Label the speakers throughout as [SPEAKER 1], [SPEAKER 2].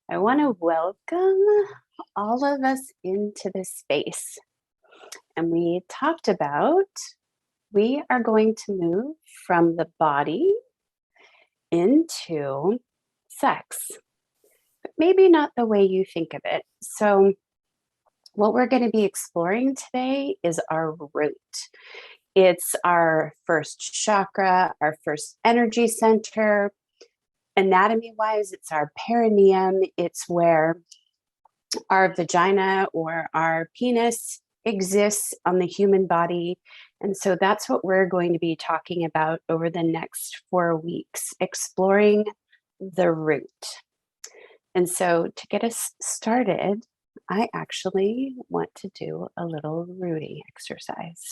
[SPEAKER 1] I want to welcome all of us into this space. And we talked about we are going to move from the body into sex, but maybe not the way you think of it. So, what we're going to be exploring today is our root. It's our first chakra, our first energy center. Anatomy wise, it's our perineum. It's where our vagina or our penis exists on the human body. And so that's what we're going to be talking about over the next 4 weeks, exploring the root. And so to get us started, I actually want to do a little rooting exercise.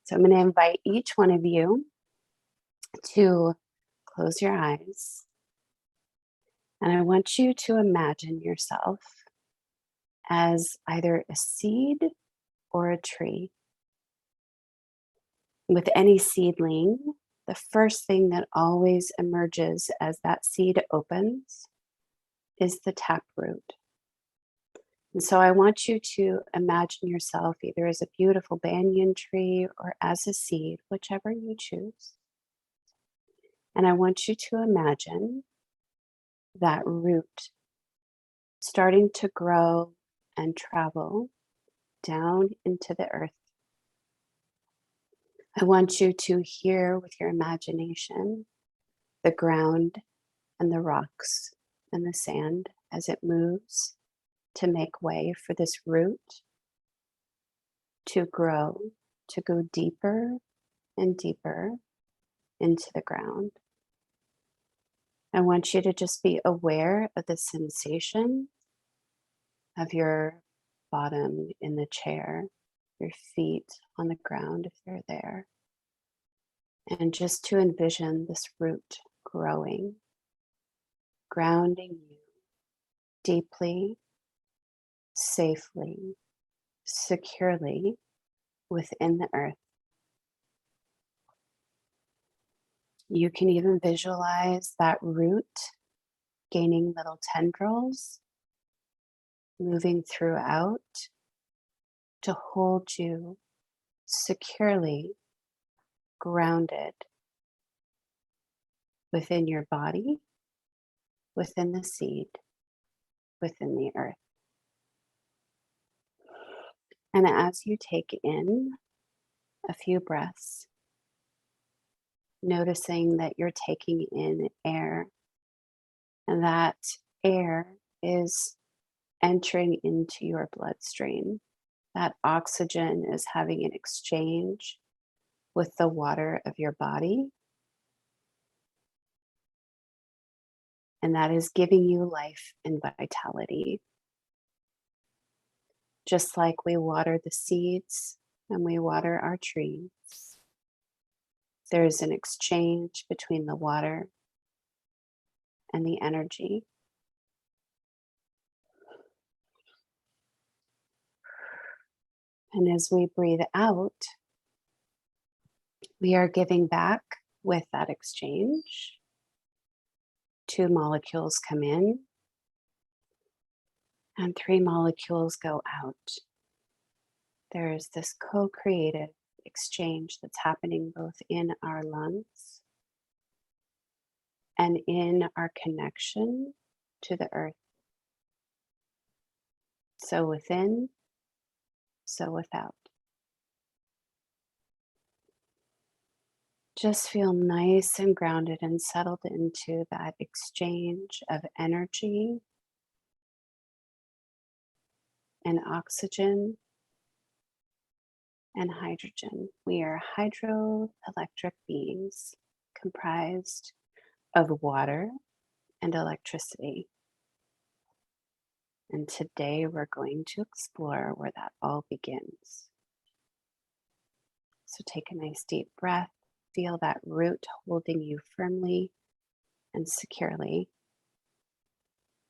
[SPEAKER 1] So I'm going to invite each one of you to close your eyes. And I want you to imagine yourself as either a seed or a tree. With any seedling, the first thing that always emerges as that seed opens is the taproot. And so I want you to imagine yourself either as a beautiful banyan tree or as a seed, whichever you choose. And I want you to imagine that root starting to grow and travel down into the earth. I want you to hear with your imagination the ground and the rocks and the sand as it moves to make way for this root to grow, to go deeper and deeper into the ground. I want you to just be aware of the sensation of your bottom in the chair, your feet on the ground if they're there. And just to envision this root growing, grounding you deeply, safely, securely within the earth. You can even visualize that root gaining little tendrils, moving throughout to hold you securely grounded within your body, within the seed, within the earth. And as you take in a few breaths, noticing that you're taking in air and that air is entering into your bloodstream. That oxygen is having an exchange with the water of your body. And that is giving you life and vitality. Just like we water the seeds and we water our trees, there's an exchange between the water and the energy. And as we breathe out, we are giving back with that exchange. 2 molecules come in and 3 molecules go out. There is this co-creative exchange that's happening both in our lungs and in our connection to the earth. So within, so without. Just feel nice and grounded and settled into that exchange of energy and oxygen and hydrogen. We are hydroelectric beings comprised of water and electricity. And today we're going to explore where that all begins. So take a nice deep breath. Feel that root holding you firmly and securely.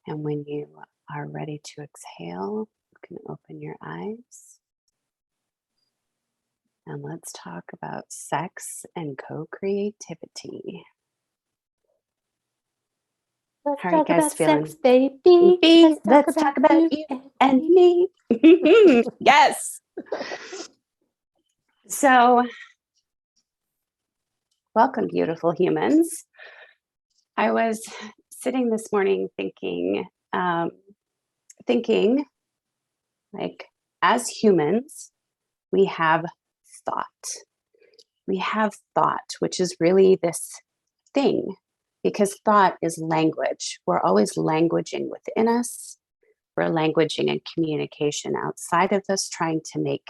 [SPEAKER 1] And when you are ready to exhale, you can open your eyes. And let's talk about sex and co-creativity.
[SPEAKER 2] Let's
[SPEAKER 1] How are you
[SPEAKER 2] talk
[SPEAKER 1] guys
[SPEAKER 2] about
[SPEAKER 1] feeling?
[SPEAKER 2] sex, baby.
[SPEAKER 1] Let's talk about you and me. Yes. So, welcome, beautiful humans. I was sitting this morning thinking like, as humans, we have thought. We have thought, which is really this thing, because thought is language. We're always languaging within us. We're languaging and communication outside of us, trying to make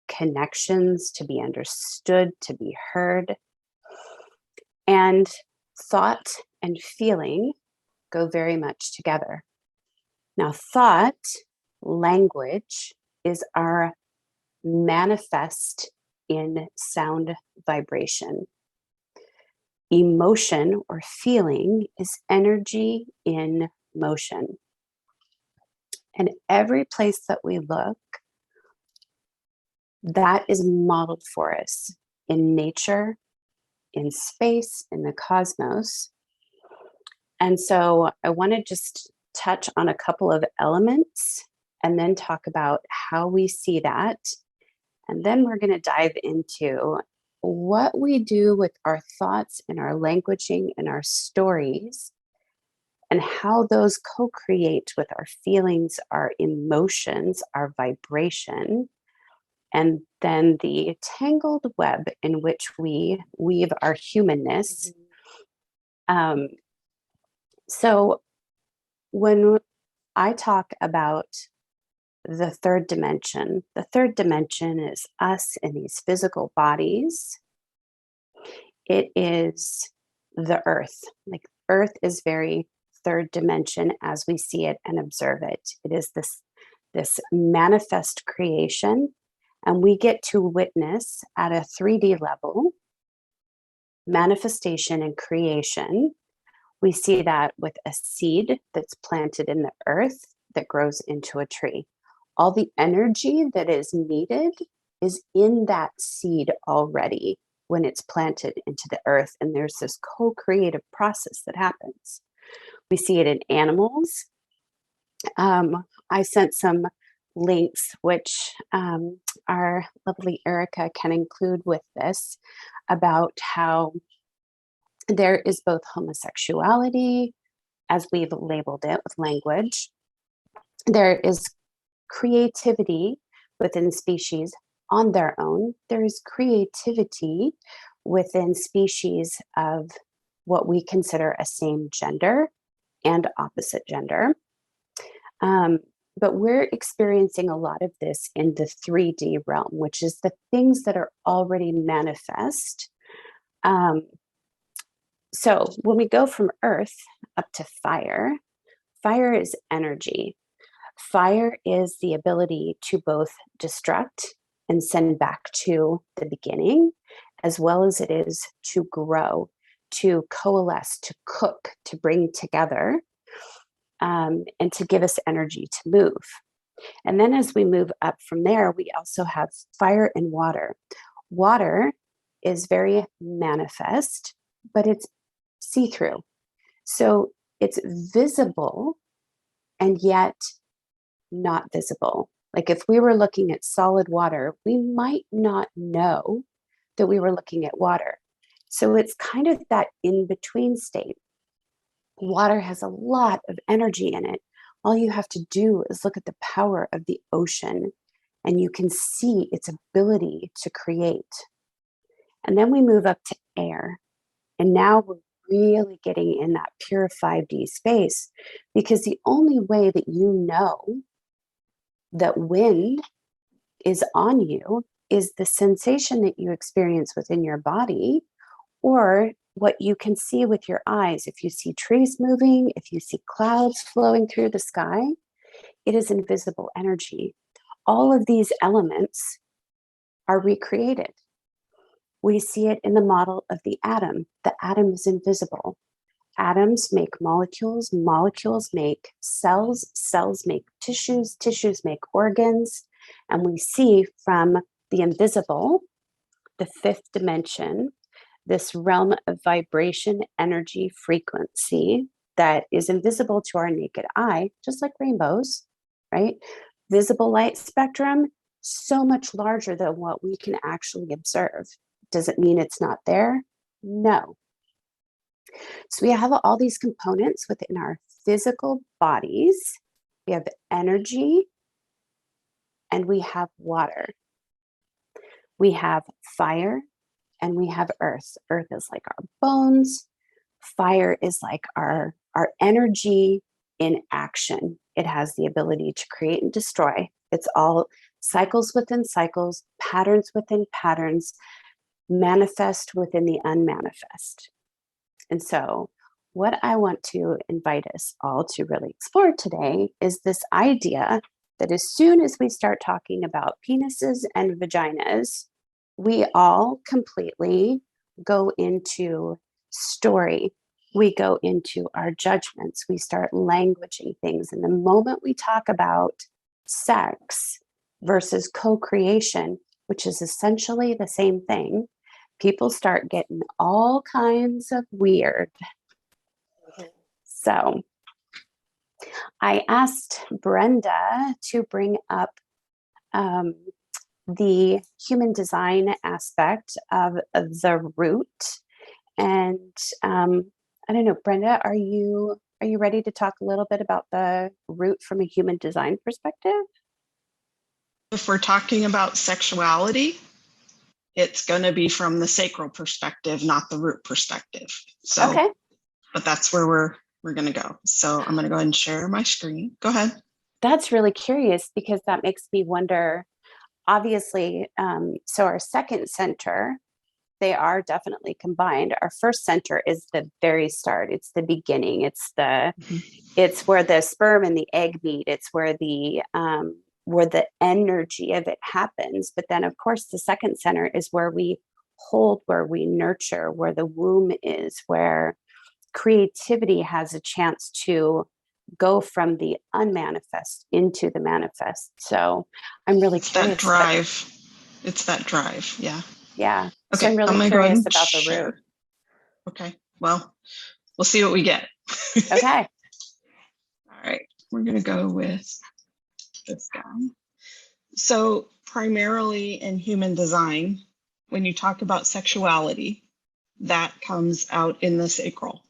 [SPEAKER 1] connections, to be understood, to be heard. And thought and feeling go very much together. Now, thought, language, is our manifest in sound vibration. Emotion or feeling is energy in motion. And every place that we look, that is modeled for us in nature, in space, in the cosmos. And so I want to just touch on a couple of elements and then talk about how we see that. And then we're going to dive into what we do with our thoughts and our languaging and our stories, and how those co-create with our feelings, our emotions, our vibration, and then the tangled web in which we weave our humanness. So when I talk about the third dimension is us in these physical bodies. It is the earth. Like, earth is very third dimension as we see it and observe it. It is this manifest creation, and we get to witness at a 3D level manifestation and creation. We see that with a seed that's planted in the earth that grows into a tree. All the energy that is needed is in that seed already when it's planted into the earth. And there's this co-creative process that happens. We see it in animals. I sent some links, which our lovely Erica can include with this, about how there is both homosexuality, as we've labeled it with language. There is creativity within species on their own. There is creativity within species of what we consider a same gender and opposite gender. But we're experiencing a lot of this in the 3D realm, which is the things that are already manifest. So when we go from earth up to fire, fire is energy. Fire is the ability to both destruct and send back to the beginning, as well as it is to grow, to coalesce, to cook, to bring together, and to give us energy to move. And then as we move up from there, we also have fire and water. Water is very manifest, but it's see-through. So it's visible and yet not visible. Like, if we were looking at solid water, we might not know that we were looking at water. So it's kind of that in-between state. Water has a lot of energy in it. All you have to do is look at the power of the ocean, and you can see its ability to create. And then we move up to air. And now we're really getting in that pure 5D space, because the only way that you know that wind is on you is the sensation that you experience within your body, or what you can see with your eyes. If you see trees moving, if you see clouds flowing through the sky, it is invisible energy. All of these elements are recreated. We see it in the model of the atom. The atom is invisible. Atoms make molecules, molecules make cells, cells make tissues, tissues make organs. And we see from the invisible, the fifth dimension, this realm of vibration, energy, frequency, that is invisible to our naked eye, just like rainbows, right? Visible light spectrum, so much larger than what we can actually observe. Does it mean it's not there? No. So we have all these components within our physical bodies. We have energy and we have water. We have fire and we have earth. Earth is like our bones. Fire is like our energy in action. It has the ability to create and destroy. It's all cycles within cycles, patterns within patterns, manifest within the unmanifest. And so, what I want to invite us all to really explore today is this idea that as soon as we start talking about penises and vaginas, we all completely go into story. We go into our judgments. We start languaging things. And the moment we talk about sex versus co-creation, which is essentially the same thing, people start getting all kinds of weird. So I asked Brenda to bring up the human design aspect of the root. And I don't know, Brenda, are you ready to talk a little bit about the root from a human design perspective?
[SPEAKER 2] If we're talking about sexuality, it's going to be from the sacral perspective, not the root perspective. So, okay. But that's where we're going to go. So I'm going to go ahead and share my screen. Go ahead.
[SPEAKER 1] That's really curious because that makes me wonder, obviously, so our second center, they are definitely combined. Our first center is the very start. It's the beginning. It's it's where the sperm and the egg meet. It's where the energy of it happens. But then, of course, the second center is where we hold, where we nurture, where the womb is, where creativity has a chance to go from the unmanifest into the manifest. So I'm really curious.
[SPEAKER 2] That drive. It's that drive. Yeah.
[SPEAKER 1] Yeah.
[SPEAKER 2] Okay.
[SPEAKER 1] So I'm really curious about the root.
[SPEAKER 2] Okay. Well, we'll see what we get.
[SPEAKER 1] Okay.
[SPEAKER 2] All right. We're going to go with this guy. So primarily in human design, when you talk about sexuality, that comes out in the sacral.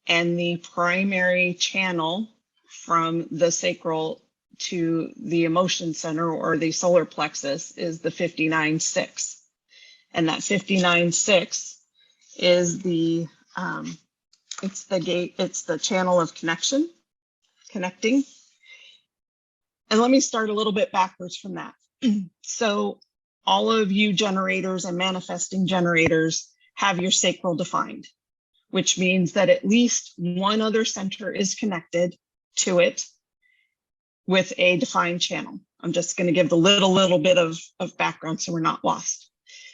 [SPEAKER 2] And the primary channel from the sacral to the emotion center or the solar plexus is the 59-6. And that 59-6 is it's the gate, it's the channel of connecting. And let me start a little bit backwards from that. So all of you generators and manifesting generators have your sacral defined, which means that at least one other center is connected to it with a defined channel. I'm just going to give the little bit of background so we're not lost.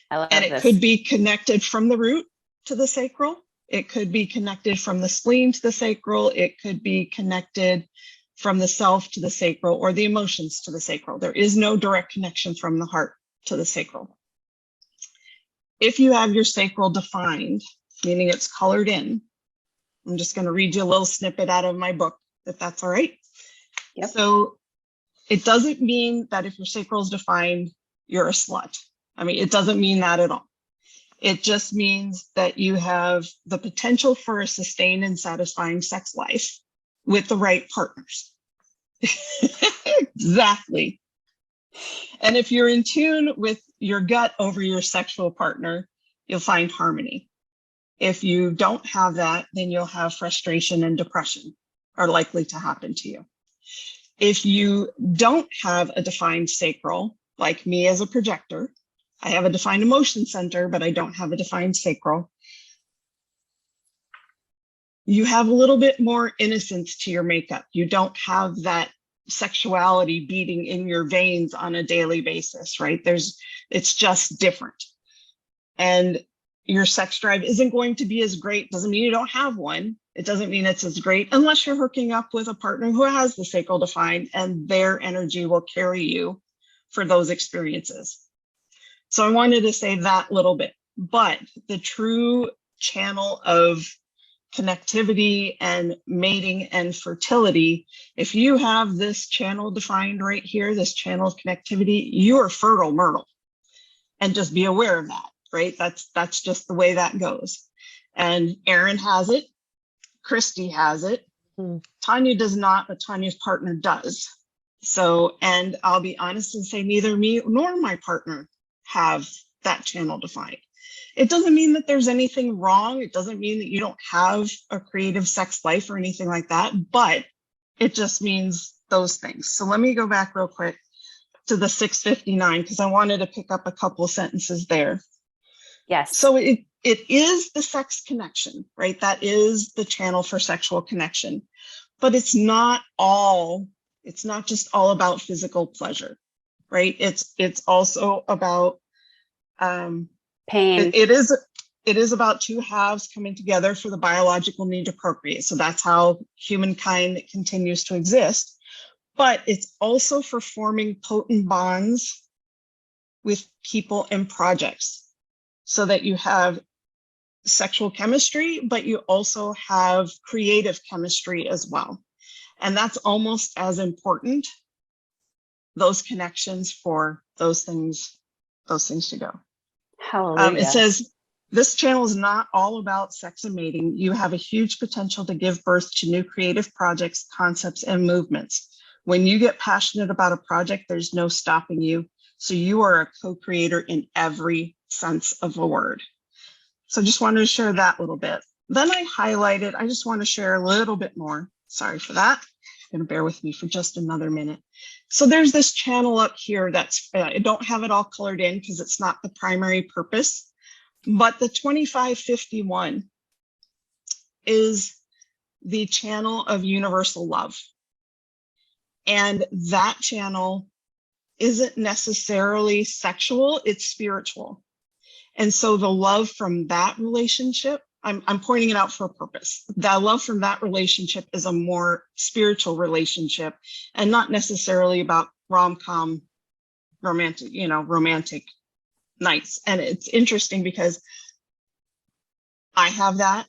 [SPEAKER 2] And it could be connected from the root to the sacral. It could be connected from the spleen to the sacral. It could be connected from the self to the sacral or the emotions to the sacral. There is no direct connection from the heart to the sacral. If you have your sacral defined, meaning it's colored in, I'm just going to read you a little snippet out of my book, if that's all right.
[SPEAKER 1] Yep.
[SPEAKER 2] So it doesn't mean that if your sacral is defined, you're a slut. I mean, it doesn't mean that at all. It just means that you have the potential for a sustained and satisfying sex life with the right partners. Exactly. And if you're in tune with your gut over your sexual partner, you'll find harmony. If you don't have that, then you'll have frustration and depression are likely to happen to you. If you don't have a defined sacral, like me as a projector, I have a defined emotion center, but I don't have a defined sacral. You have a little bit more innocence to your makeup. You don't have that sexuality beating in your veins on a daily basis, right? It's just different. And your sex drive isn't going to be as great. Doesn't mean you don't have one. It doesn't mean it's as great unless you're hooking up with a partner who has the sacral defined and their energy will carry you for those experiences. So I wanted to say that little bit, but the true channel of connectivity and mating and fertility, if you have this channel defined right here, this channel of connectivity, you are fertile Myrtle. And just be aware of that, right? That's just the way that goes. And Erin has it, Christy has it, Tanya does not, but Tanya's partner does. So, and I'll be honest and say neither me nor my partner have that channel defined. It doesn't mean that there's anything wrong. It doesn't mean that you don't have a creative sex life or anything like that, but it just means those things. So let me go back real quick to the 659 because I wanted to pick up a couple of sentences there.
[SPEAKER 1] Yes.
[SPEAKER 2] So it is the sex connection, right? That is the channel for sexual connection, but it's not just all about physical pleasure, right? It's also about
[SPEAKER 1] pain.
[SPEAKER 2] It is about two halves coming together for the biological need to procreate. So that's how humankind continues to exist. But it's also for forming potent bonds with people and projects so that you have sexual chemistry, but you also have creative chemistry as well. And that's almost as important, those connections for those things to go.
[SPEAKER 1] Hallelujah.
[SPEAKER 2] It says, this channel is not all about sex and mating. You have a huge potential to give birth to new creative projects, concepts, and movements. When you get passionate about a project, there's no stopping you. So you are a co-creator in every sense of the word. So just wanted to share that little bit. Then I just want to share a little bit more. Sorry for that. You're going to bear with me for just another minute. So there's this channel up here that's, I don't have it all colored in because it's not the primary purpose, but the 2551 is the channel of universal love. And that channel isn't necessarily sexual, it's spiritual. And so the love from that relationship, I'm pointing it out for a purpose. The love from that relationship is a more spiritual relationship and not necessarily about rom-com romantic nights. And it's interesting because I have that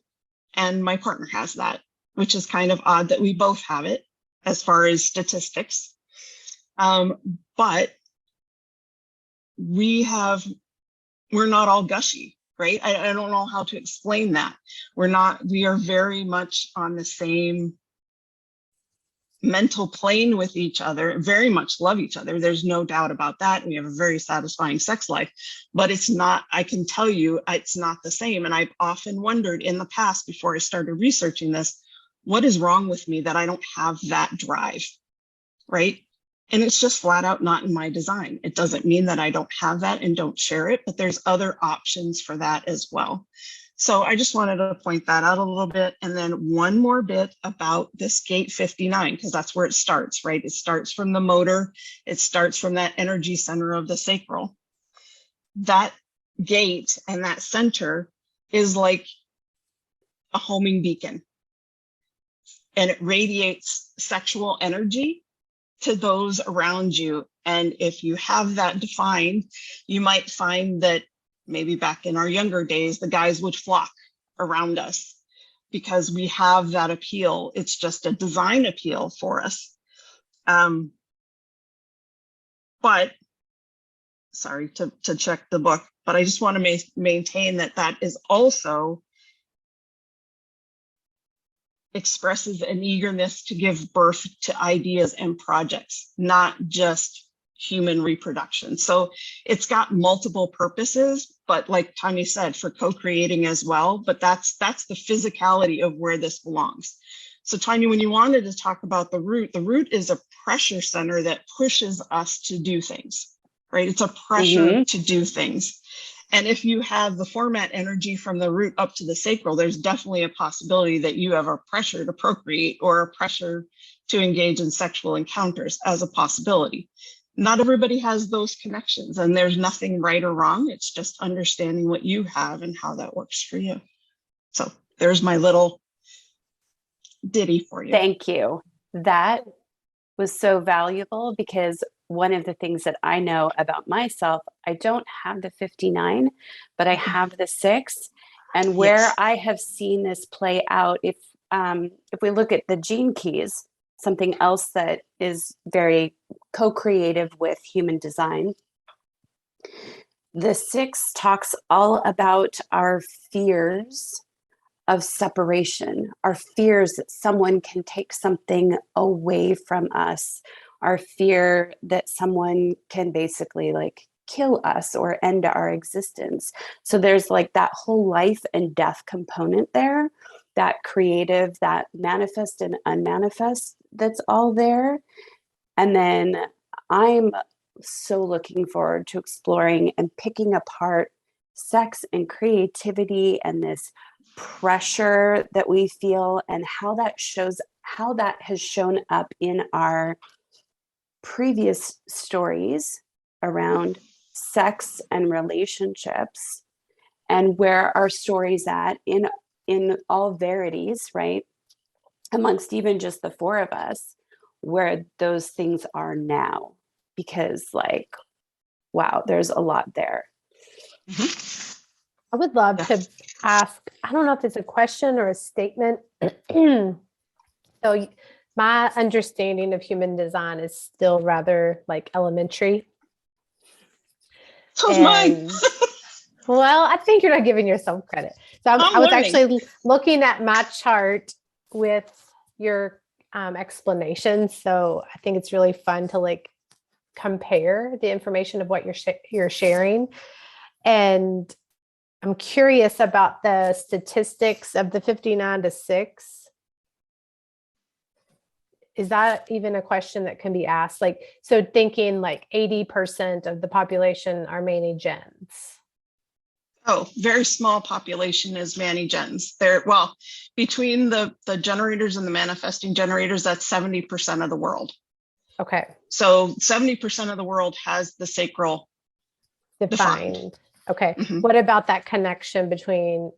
[SPEAKER 2] and my partner has that, which is kind of odd that we both have it as far as statistics. But we're not all gushy, right? I don't know how to explain that. We are very much on the same mental plane with each other, very much love each other. There's no doubt about that. We have a very satisfying sex life, but I can tell you, it's not the same. And I've often wondered in the past, before I started researching this, what is wrong with me that I don't have that drive, right? And it's just flat out not in my design. It doesn't mean that I don't have that and don't share it, but there's other options for that as well. So I just wanted to point that out a little bit. And then one more bit about this gate 59, because that's where it starts, right? It starts from the motor. It starts from that energy center of the sacral. That gate and that center is like a homing beacon. And it radiates sexual energy to those around you. And if you have that defined, you might find that maybe back in our younger days, the guys would flock around us because we have that appeal. It's just a design appeal for us. But sorry to check the book, but I just want to maintain that is also expresses an eagerness to give birth to ideas and projects, not just human reproduction. So it's got multiple purposes, but like Tanya said, for co-creating as well, but that's the physicality of where this belongs. So Tanya, when you wanted to talk about the root is a pressure center that pushes us to do things, right? It's a pressure to do things. And if you have the format energy from the root up to the sacral, there's definitely a possibility that you have a pressure to procreate or a pressure to engage in sexual encounters as a possibility. Not everybody has those connections, and there's nothing right or wrong. It's just understanding what you have and how that works for you. So there's my little ditty for you.
[SPEAKER 1] Thank you. That was so valuable because one of the things that I know about myself, I don't have the 59, but I have the 6. And where
[SPEAKER 2] Yes.
[SPEAKER 1] I have seen this play out, if we look at the gene keys, something else that is very co-creative with human design, the six talks all about our fears of separation, our fears that someone can take something away from us, our fear that someone can basically like kill us or end our existence. So there's like that whole life and death component there, that creative, that manifest and unmanifest, that's all there. And then I'm so looking forward to exploring and picking apart sex and creativity and this pressure that we feel and how that has shown up in our previous stories around sex and relationships, and where our stories at in all verities, right, amongst even just the four of us, where those things are now. Because, like, wow, there's a lot there.
[SPEAKER 2] Mhm.
[SPEAKER 3] I would love to
[SPEAKER 2] Yes.
[SPEAKER 3] ask, I don't know if it's a question or a statement. So my understanding of human design is still rather like elementary.
[SPEAKER 2] So's mine.
[SPEAKER 3] And well, I think you're not giving yourself credit. So
[SPEAKER 2] I'm
[SPEAKER 3] I was
[SPEAKER 2] learning.
[SPEAKER 3] actually looking at my chart with your explanation. So I think it's really fun to like compare the information of what you're sharing. And I'm curious about the statistics of the 59 to 6. Is that even a question that can be asked? Like, so thinking like 80% of the population are Manny gens.
[SPEAKER 2] Oh, very small population is Manny gens. There, well, between the generators and the manifesting generators, that's 70% of the world.
[SPEAKER 3] Okay.
[SPEAKER 2] So 70% of the world has the sacral
[SPEAKER 3] Defined. Okay.
[SPEAKER 2] Mhm.
[SPEAKER 3] What about that connection between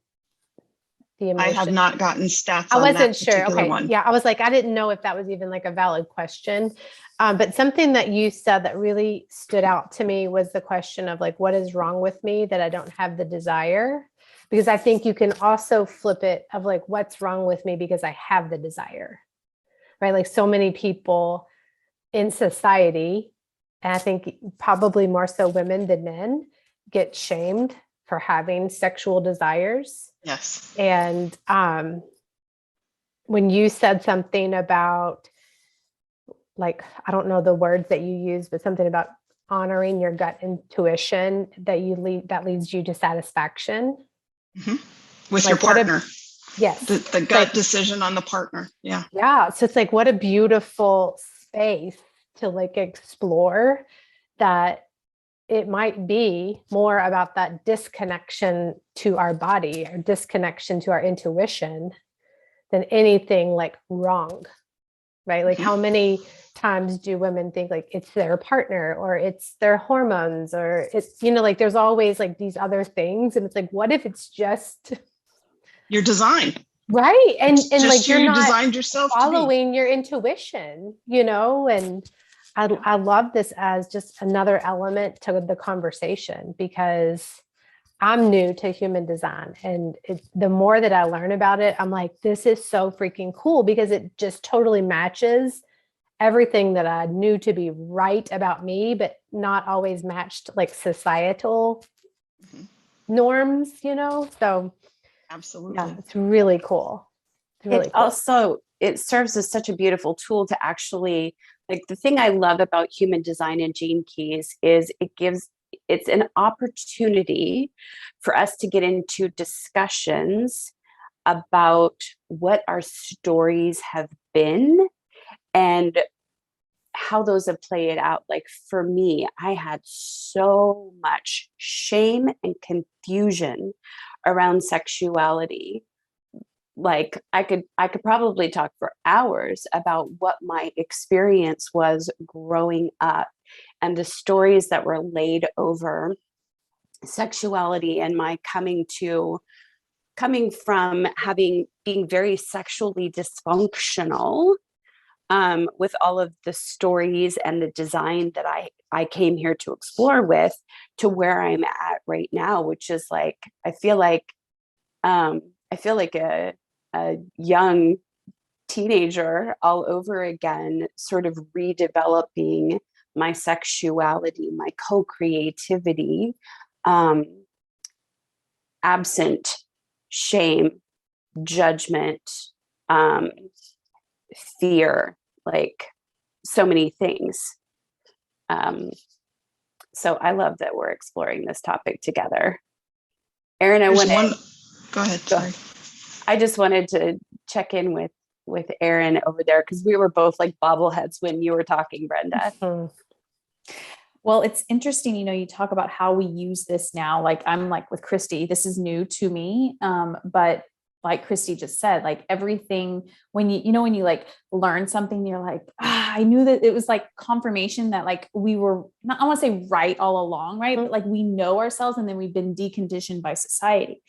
[SPEAKER 3] the emotion?
[SPEAKER 2] I have not gotten stats
[SPEAKER 3] I
[SPEAKER 2] on that
[SPEAKER 3] wasn't sure.
[SPEAKER 2] particular
[SPEAKER 3] Okay.
[SPEAKER 2] one.
[SPEAKER 3] Yeah. I was like, I didn't know if that was even like a valid question. But something that you said that really stood out to me was the question of like, what is wrong with me that I don't have the desire? Because I think you can also flip it of like, what's wrong with me because I have the desire, right? Like so many people in society, and I think probably more so women than men, get shamed for having sexual desires.
[SPEAKER 2] Yes.
[SPEAKER 3] And when you said something about, like, I don't know the words that you use, but something about honoring your gut intuition that leads you to satisfaction.
[SPEAKER 2] Mm-hmm. With
[SPEAKER 3] Like
[SPEAKER 2] your partner.
[SPEAKER 3] Yes.
[SPEAKER 2] The gut like, decision on the partner. Yeah.
[SPEAKER 3] Yeah. So it's like, what a beautiful space to like explore that. It might be more about that disconnection to our body or disconnection to our intuition than anything like wrong, right? Like how many times do women think like it's their partner or it's their hormones or it's, like there's always like these other things. And it's like, what if it's just
[SPEAKER 2] your design?
[SPEAKER 3] Right. And like you're not
[SPEAKER 2] designed yourself
[SPEAKER 3] following your intuition, and I love this as just another element to the conversation because I'm new to human design. And the more that I learn about it, I'm like, this is so freaking cool because it just totally matches everything that I knew to be right about me, but not always matched like societal norms, So
[SPEAKER 2] absolutely.
[SPEAKER 3] Yeah, it's really cool. It's really cool.
[SPEAKER 1] Also, it serves as such a beautiful tool to actually, like, the thing I love about human design and gene keys is it's an opportunity for us to get into discussions about what our stories have been and how those have played out. Like for me, I had so much shame and confusion around sexuality. Like I could probably talk for hours about what my experience was growing up and the stories that were laid over sexuality and my coming from being very sexually dysfunctional, with all of the stories and the design that I came here to explore with, to where I'm at right now, which is like, I feel like I feel like a young teenager all over again, sort of redeveloping my sexuality, my co-creativity, um, absent shame, judgment, um, fear, like so many things. Um, so I love that we're exploring this topic together. Erin,
[SPEAKER 2] Go ahead. Sorry.
[SPEAKER 1] I just wanted to check in with Erin over there because we were both like bobbleheads when you were talking, Brenda.
[SPEAKER 4] Well, it's interesting, you talk about how we use this now. Like I'm like with Christy, this is new to me. But like Christy just said, like everything, when when you like learn something, you're like, I knew that. It was like confirmation that like we were not, I want to say right all along, right? But like we know ourselves and then we've been deconditioned by society.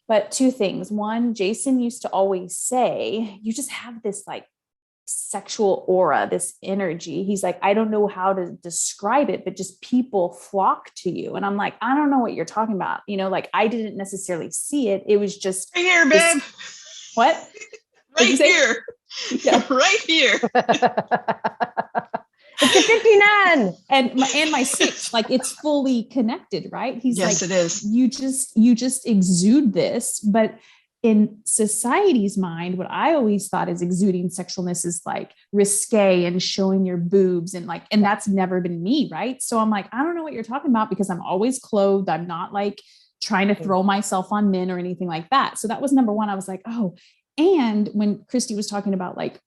[SPEAKER 4] But two things. One, Jason used to always say, you just have this like sexual aura, this energy. He's like, I don't know how to describe it, but just people flock to you. And I'm like, I don't know what you're talking about. Like I didn't necessarily see it. It was just
[SPEAKER 2] right here, babe.
[SPEAKER 4] What?
[SPEAKER 2] Right here.
[SPEAKER 4] Yeah.
[SPEAKER 2] Right here.
[SPEAKER 3] It's a 59
[SPEAKER 4] and my 6, like it's fully connected, right? He's
[SPEAKER 2] yes,
[SPEAKER 4] like,
[SPEAKER 2] it is.
[SPEAKER 4] You just exude this, but in society's mind, what I always thought is exuding sexualness is like risque and showing your boobs and that's never been me. Right. So I'm like, I don't know what you're talking about because I'm always clothed. I'm not like trying to throw myself on men or anything like that. So that was number one. I was like, oh, and when Christy was talking about like,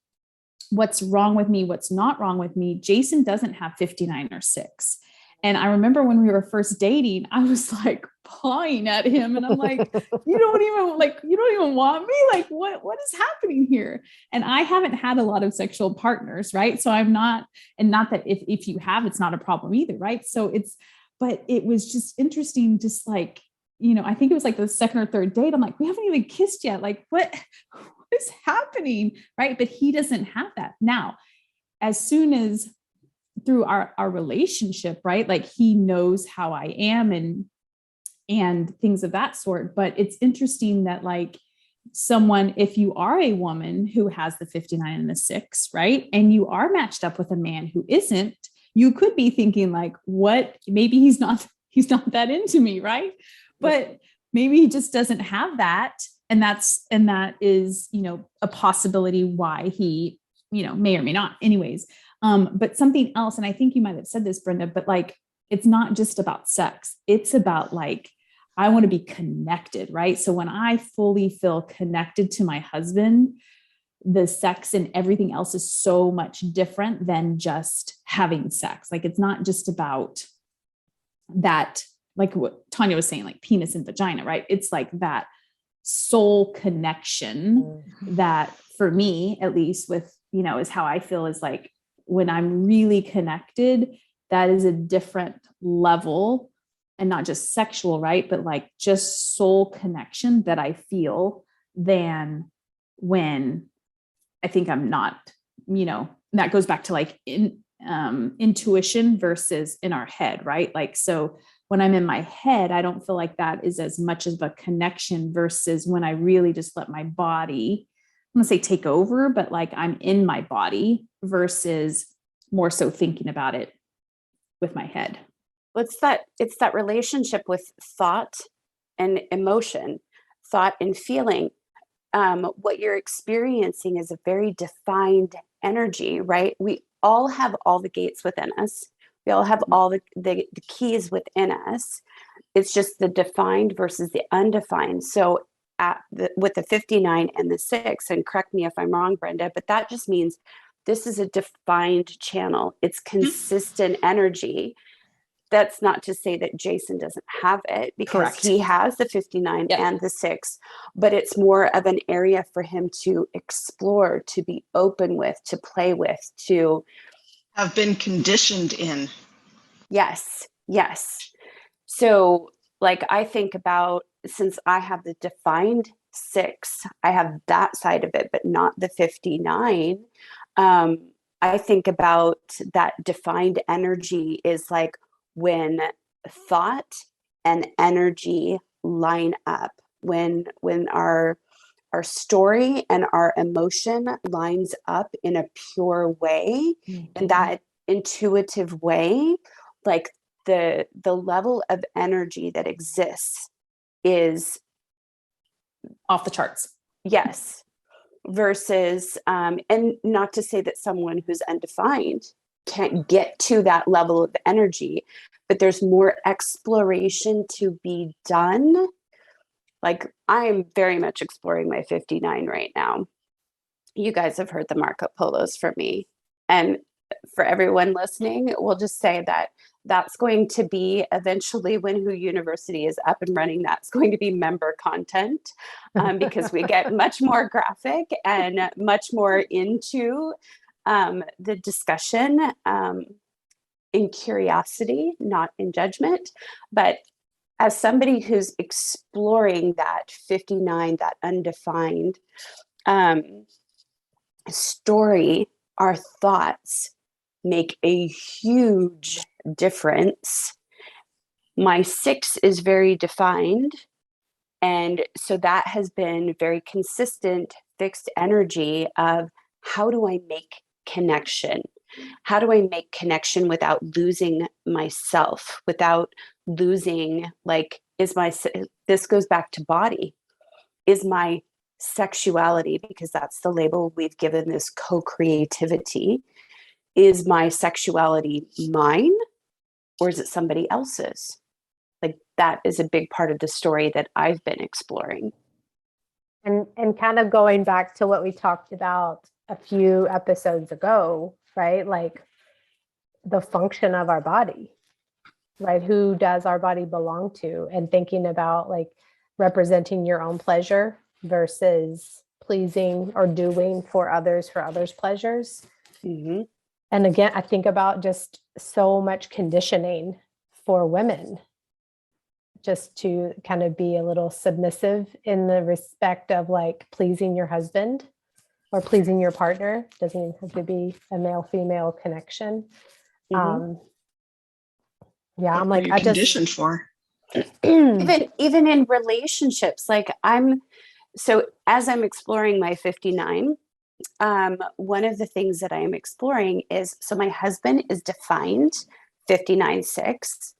[SPEAKER 4] what's wrong with me, what's not wrong with me, Jason doesn't have 59 or 6. And I remember when we were first dating, I was like pawing at him and I'm like, you don't even want me. Like, what is happening here? And I haven't had a lot of sexual partners. Right. So I'm not, and not that if you have, it's not a problem either. Right. So but it was just interesting. Just like, I think it was like the second or third date. I'm like, we haven't even kissed yet. Like what is happening? Right. But he doesn't have that. Now, as soon as through our relationship, right? Like he knows how I am and things of that sort. But it's interesting that like someone, if you are a woman who has the 59 and the 6, right? And you are matched up with a man who isn't, you could be thinking like, what, maybe he's not that into me. Right. But maybe he just doesn't have that. And that is, a possibility why he, may or may not anyways. But something else, and I think you might have said this, Brenda, but like, it's not just about sex. It's about like, I want to be connected, right? So when I fully feel connected to my husband, the sex and everything else is so much different than just having sex. Like, it's not just about that, like what Tanya was saying, like penis and vagina, right? It's like that soul connection that for me, at least with, is how I feel is like, when I'm really connected, that is a different level and not just sexual, right? But like just soul connection that I feel than when I think I'm not, that goes back to like intuition versus in our head, right? Like, so when I'm in my head, I don't feel like that is as much of a connection versus when I really just let my body, I'm gonna say take over, but like I'm in my body versus more so thinking about it with my head.
[SPEAKER 1] Well, it's that relationship with thought and emotion, thought and feeling. What you're experiencing is a very defined energy, right? We all have all the gates within us. We all have all the keys within us. It's just the defined versus the undefined. So with the 59 and the 6, and correct me if I'm wrong, Brenda, but that just means this is a defined channel. It's consistent energy. That's not to say that Jason doesn't have it, because
[SPEAKER 4] Correct.
[SPEAKER 1] He has the 59
[SPEAKER 4] Yep.
[SPEAKER 1] and the 6, but it's more of an area for him to explore, to be open with, to play with, to
[SPEAKER 2] have been conditioned in.
[SPEAKER 1] Yes. So like I think about, since I have the defined 6, I have that side of it, but not the 59. I think about that defined energy is like when thought and energy line up when our story and our emotion lines up in a pure way, in that intuitive way, like the level of energy that exists is
[SPEAKER 4] Off the charts.
[SPEAKER 1] yes, versus and not to say that someone who's undefined can't get to that level of energy, but there's more exploration to be done. Like, I'm very much exploring my 59 right now. You guys have heard the Marco Polos from me. And for everyone listening, we'll just say that that's going to be eventually, when Who University is up and running, that's going to be member content, because we get much more graphic and much more into the discussion, in curiosity, not in judgment. But as somebody who's exploring that 59, that undefined story, our thoughts make a huge difference. My 6 is very defined. And so that has been very consistent, fixed energy of, how do I make connection? How do I make connection without losing myself, without losing, like, this goes back to body. Is my sexuality, because that's the label we've given this co-creativity, is my sexuality mine, or is it somebody else's? Like, that is a big part of the story that I've been exploring.
[SPEAKER 3] And kind of going back to what we talked about a few episodes ago, right? Like the function of our body, right? Who does our body belong to? And thinking about like representing your own pleasure versus pleasing or doing for others pleasures.
[SPEAKER 1] Mm-hmm.
[SPEAKER 3] And again, I think about just so much conditioning for women, just to kind of be a little submissive in the respect of like pleasing your husband or pleasing your partner. Doesn't even have to be a male-female connection.
[SPEAKER 1] Mm-hmm.
[SPEAKER 3] Yeah, I'm like,
[SPEAKER 2] What are you
[SPEAKER 3] I
[SPEAKER 2] conditioned
[SPEAKER 3] just
[SPEAKER 2] for?
[SPEAKER 1] even in relationships, like, so as I'm exploring my 59, one of the things that I am exploring is, so my husband is defined 59-6.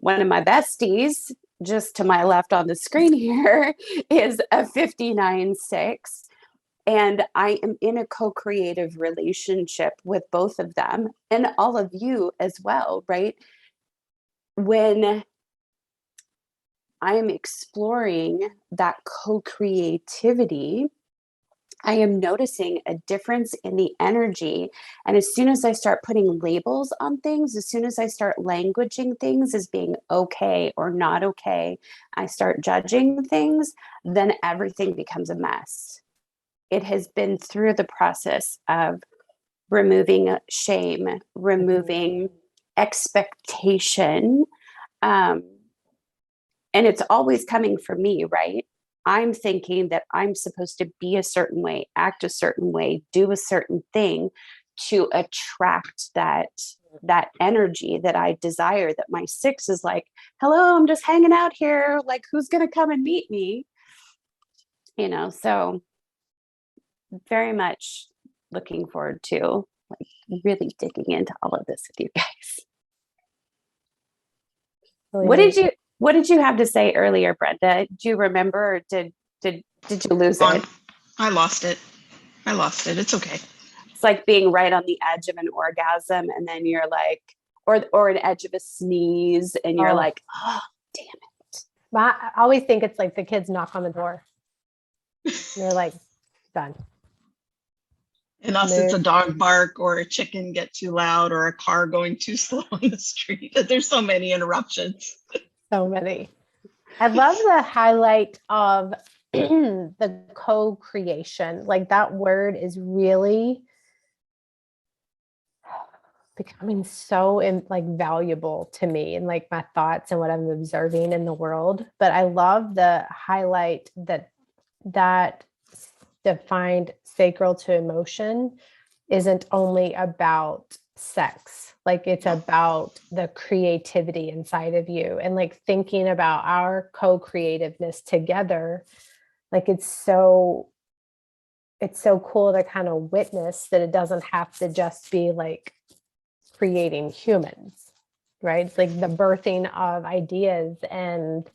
[SPEAKER 1] One of my besties, just to my left on the screen here, is a 59-6. And I am in a co-creative relationship with both of them, and all of you as well, right? When I'm exploring that co-creativity, I am noticing a difference in the energy. And as soon as I start putting labels on things, as soon as I start languaging things as being okay or not okay, I start judging things, then everything becomes a mess. It has been through the process of removing shame, removing expectation. And it's always coming from me, right? I'm thinking that I'm supposed to be a certain way, act a certain way, do a certain thing to attract that energy that I desire. That my 6 is like, hello, I'm just hanging out here. Like, who's going to come and meet me? So very much looking forward to, like, really digging into all of this with you guys.
[SPEAKER 3] really
[SPEAKER 1] What did you have to say earlier, Brenda? Do you remember, or did you lose it?
[SPEAKER 2] I lost it. It's okay.
[SPEAKER 1] It's like being right on the edge of an orgasm, and then you're like, or an edge of a sneeze, and you're like, oh, damn it.
[SPEAKER 3] I always think it's like the kids knock on the door. And they're like, done.
[SPEAKER 2] And us, it's a dog bark or a chicken get too loud or a car going too slow on the street. There's so many interruptions.
[SPEAKER 3] So many. I love the highlight of the co-creation. Like, that word is really becoming so like valuable to me and like my thoughts and what I'm observing in the world. But I love the highlight that defined sacral to emotion isn't only about sex. Like it's about the creativity inside of you and like thinking about our co-creativeness together. Like it's so cool to kind of witness that it doesn't have to just be like creating humans, right? It's like the birthing of ideas and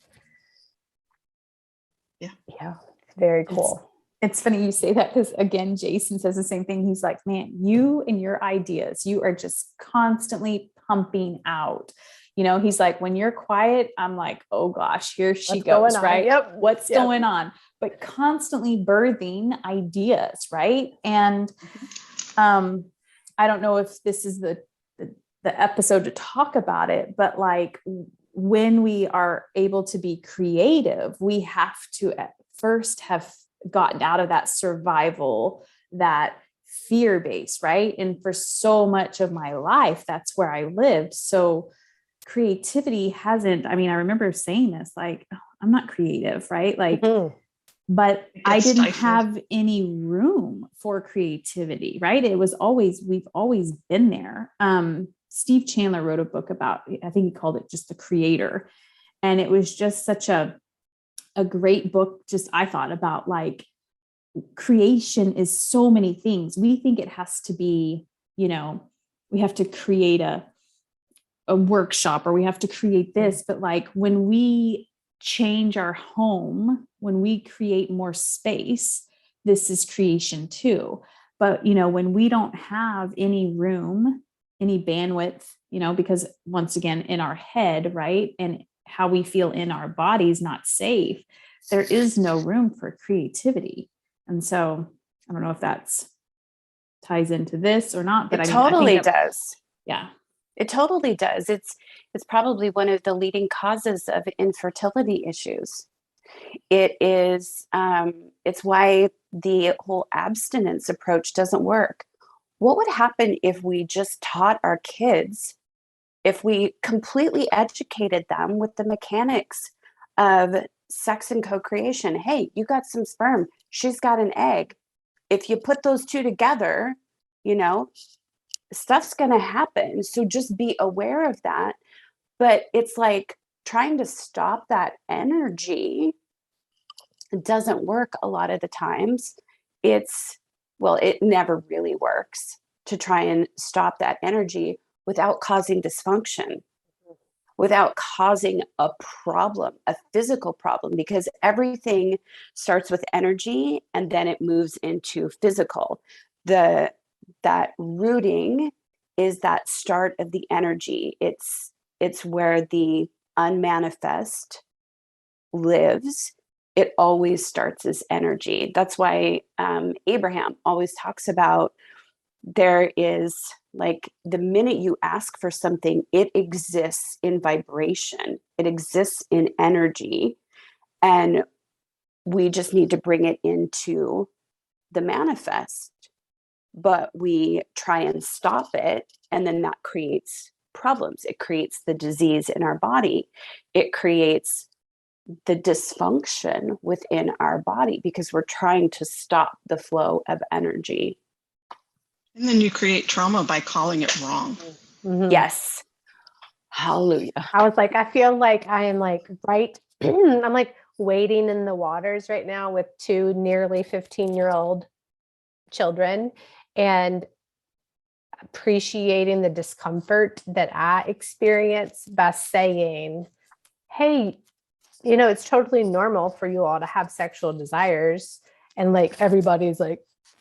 [SPEAKER 3] yeah, it's very cool.
[SPEAKER 4] It's funny you say that because again, Jason says the same thing. He's like, man, you and your ideas, you are just constantly pumping out. You know, he's like, when you're quiet, I'm like, oh gosh, here she goes, right?
[SPEAKER 3] Yep.
[SPEAKER 4] What's going on? But constantly birthing ideas, right? And I don't know if this is the episode to talk about it, but like when we are able to be creative, we have to at first have gotten out of that survival, that fear base, right? And for so much of my life, that's where I lived. So creativity hasn't, I mean, I remember saying this, like, oh, I'm not creative, right? Like, but I didn't have any room for creativity, right? It was always, we've always been there. Steve Chandler wrote a book about, I think he called it just The Creator. And it was just such a great book, just I thought about like creation is so many things. We think it has to be, you know, we have to create a workshop or we have to create this, but like when we change our home, when we create more space, this is creation too. But, you know, when we don't have any room, any bandwidth, you know, because once again, in our head, right, and how we feel in our bodies not safe, there is no room for creativity. And so I don't know if that's ties into this or not, but
[SPEAKER 1] it
[SPEAKER 4] I mean,
[SPEAKER 1] totally
[SPEAKER 4] I think
[SPEAKER 1] does.
[SPEAKER 4] Yeah.
[SPEAKER 1] It totally does. It's probably one of the leading causes of infertility issues. It is, it's why the whole abstinence approach doesn't work. What would happen if we just taught our kids, if we completely educated them with the mechanics of sex and co-creation? Hey, you got some sperm, she's got an egg. If you put those two together, you know, stuff's going to happen. So just be aware of that. But it's like trying to stop that energy doesn't work a lot of the times. It never really works to try and stop that energy without causing dysfunction, without causing a problem, a physical problem, because everything starts with energy and then it moves into physical. That rooting is that start of the energy. It's where the unmanifest lives. It always starts as energy. That's why Abraham always talks about, there is like the minute you ask for something, it exists in vibration, it exists in energy, and we just need to bring it into the manifest. But we try and stop it, and then that creates problems. It creates the disease in our body. It creates the dysfunction within our body because we're trying to stop the flow of energy.
[SPEAKER 2] And then you create trauma by calling it wrong.
[SPEAKER 3] Mm-hmm.
[SPEAKER 1] Yes. Hallelujah.
[SPEAKER 3] I was like, I feel like I am like right. I'm like wading in the waters right now with two nearly 15-year-old children and appreciating the discomfort that I experience by saying, hey, you know, it's totally normal for you all to have sexual desires. And like everybody's like,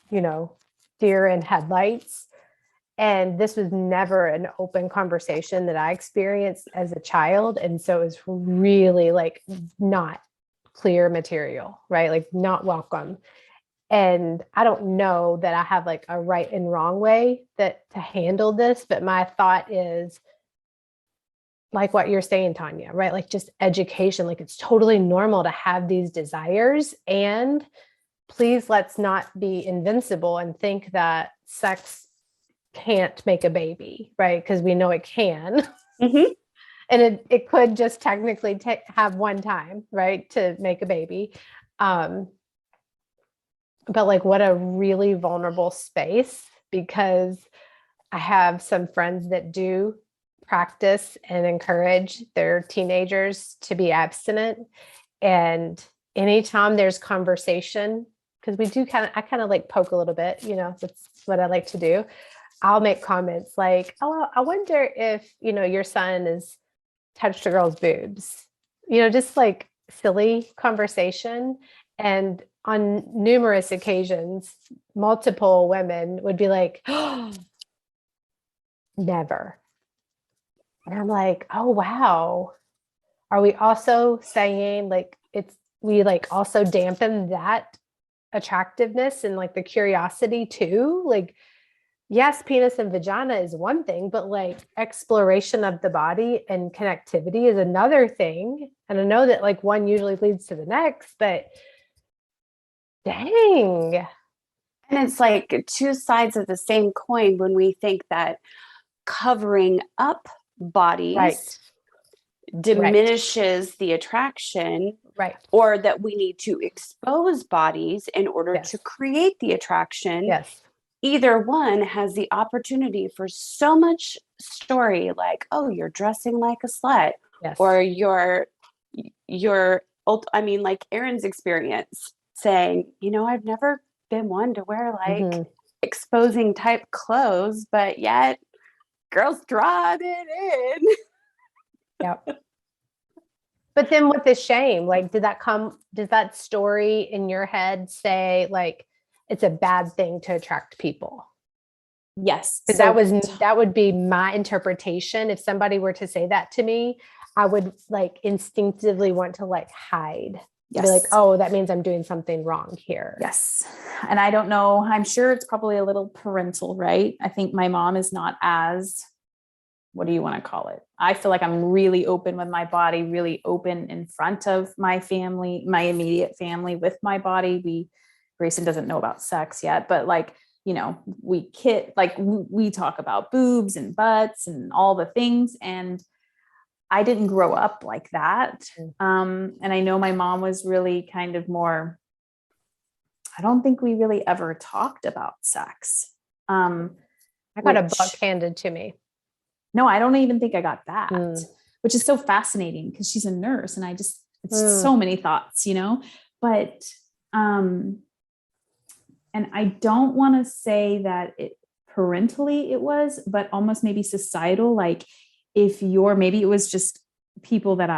[SPEAKER 3] you know, deer in headlights. And this was never an open conversation that I experienced as a child. And so it was really like not clear material, right? Like not welcome. And I don't know that I have like a right and wrong way that to handle this, but my thought is like what you're saying, Tanya, right? Like just education, like it's totally normal to have these desires. And please, let's not be invincible and think that sex can't make a baby, right? Because we know it can.
[SPEAKER 1] Mm-hmm.
[SPEAKER 3] And it could just technically have one time, right, to make a baby. But like what a really vulnerable space, because I have some friends that do practice and encourage their teenagers to be abstinent. And anytime there's conversation, because I kind of like poke a little bit, that's what I like to do. I'll make comments like, oh, I wonder if, your son has touched a girl's boobs, just like silly conversation. And on numerous occasions, multiple women would be like, oh, never. And I'm like, oh, wow. Are we also saying like we like also dampen that attractiveness and like the curiosity too? Like, yes, penis and vagina is one thing, but like exploration of the body and connectivity is another thing. And I know that like one usually leads to the next, but dang.
[SPEAKER 1] And it's like two sides of the same coin when we think that covering up bodies
[SPEAKER 3] Right.
[SPEAKER 1] diminishes the attraction,
[SPEAKER 3] Right.
[SPEAKER 1] or that we need to expose bodies in order
[SPEAKER 3] Yes.
[SPEAKER 1] to create the attraction.
[SPEAKER 3] Yes.
[SPEAKER 1] Either one has the opportunity for so much story, like, oh, you're dressing like a slut,
[SPEAKER 3] Yes.
[SPEAKER 1] or like Erin's experience saying, I've never been one to wear like exposing type clothes, but yet girls draw it in.
[SPEAKER 3] Yep. But then with the shame, like, does that story in your head say like it's a bad thing to attract people?
[SPEAKER 4] Yes.
[SPEAKER 3] Because that would be my interpretation. If somebody were to say that to me, I would like instinctively want to like hide. Yes. Be like, oh, that means I'm doing something wrong here.
[SPEAKER 4] Yes. And I don't know, I'm sure it's probably a little parental, right? I think my mom is not as, what do you want to call it? I feel like I'm really open with my body, really open in front of my family, my immediate family with my body. Grayson doesn't know about sex yet, but like, we talk about boobs and butts and all the things. And I didn't grow up like that. And I know my mom was really kind of more, I don't think we really ever talked about sex.
[SPEAKER 3] I got a book handed to me.
[SPEAKER 4] No, I don't even think I got that, which is so fascinating because she's a nurse and it's so many thoughts, but, and I don't want to say that it parentally it was, but almost maybe societal, like maybe it was just people that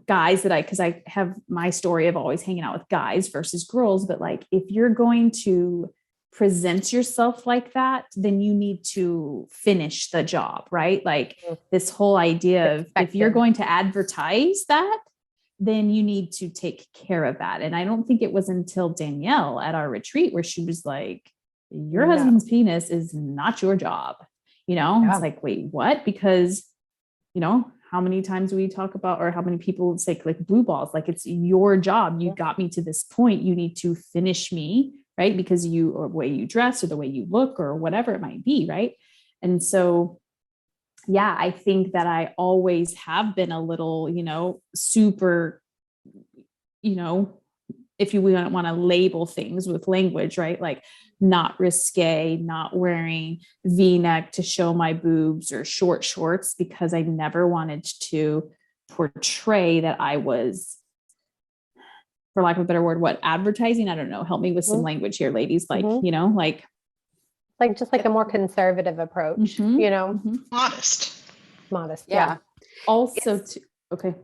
[SPEAKER 4] guys because I have my story of always hanging out with guys versus girls. But like, if you're going to present yourself like that, then you need to finish the job, right? Like this whole idea of if you're going to advertise that, then you need to take care of that. And I don't think it was until Danielle at our retreat where she was like, your husband's penis is not your job. It's like, wait, what? Because, how many times we talk about, or how many people say like blue balls, like it's your job. You got me to this point. You need to finish me, right? Because or the way you dress or the way you look or whatever it might be. Right. And so, yeah, I think that I always have been a little, super, if you want to label things with language, right? Like not risque, not wearing V-neck to show my boobs or short shorts, because I never wanted to portray that I was, for lack of a better word, advertising? I don't know. Help me with some language here, ladies. Like,
[SPEAKER 3] like just like a more conservative approach, Modest.
[SPEAKER 1] Yeah.
[SPEAKER 4] Also, okay.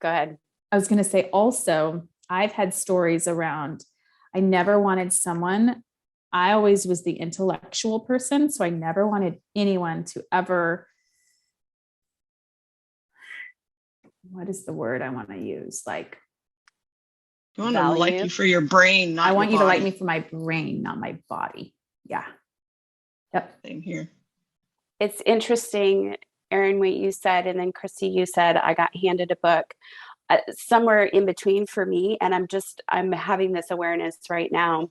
[SPEAKER 1] Go ahead.
[SPEAKER 4] I was going to say also, I've had stories around, I never wanted someone, I always was the intellectual person. So I never wanted anyone to ever, what is the word I want to use? Like,
[SPEAKER 2] you want to like you for your brain, not
[SPEAKER 4] I want
[SPEAKER 2] your
[SPEAKER 4] you
[SPEAKER 2] body.
[SPEAKER 4] to like me for my brain, not my body. Yeah. Yep.
[SPEAKER 2] Same here.
[SPEAKER 1] It's interesting, Erin, what you said, and then Christy, you said, I got handed a book. Somewhere in between for me. And I'm having this awareness right now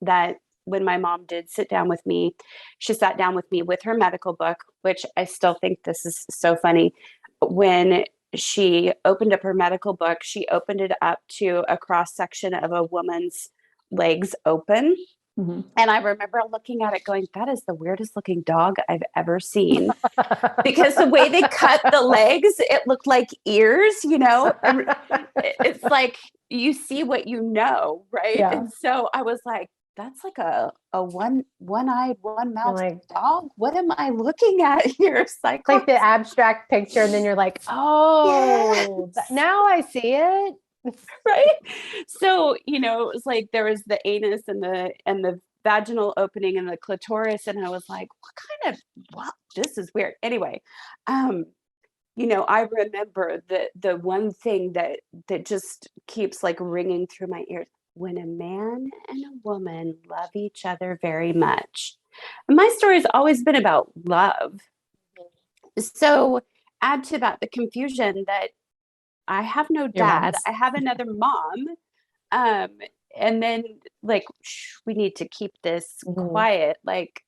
[SPEAKER 1] that when my mom did sit down with me, she sat down with me with her medical book, which I still think this is so funny. When she opened up her medical book, she opened it up to a cross section of a woman's legs open.
[SPEAKER 4] Mhm.
[SPEAKER 1] And I remember looking at it going, that is the weirdest looking dog I've ever seen. Because the way they cut the legs, it looked like ears, and it's like you see what you know, right?
[SPEAKER 3] Yeah.
[SPEAKER 1] And so I was like, that's like a one-eyed,
[SPEAKER 3] You're
[SPEAKER 1] one-mouthed
[SPEAKER 3] like,
[SPEAKER 1] dog. What am I looking at here?
[SPEAKER 3] it's like the
[SPEAKER 1] Cyclops?
[SPEAKER 3] abstract picture, and then you're like, oh,
[SPEAKER 1] Yes.
[SPEAKER 3] now I see it.
[SPEAKER 1] Right? So, it was like there was the anus and the vaginal opening and the clitoris, and I was like, wow, this is weird. Anyway, I remember the one thing that just keeps like ringing through my ears: when a man and a woman love each other very much. And my story has always been about love. So add to that the confusion that I have no
[SPEAKER 4] Your
[SPEAKER 1] dad.
[SPEAKER 4] mom's.
[SPEAKER 1] I have another mom. Um, and then like, we need to keep this
[SPEAKER 3] Mhm.
[SPEAKER 1] quiet. Like,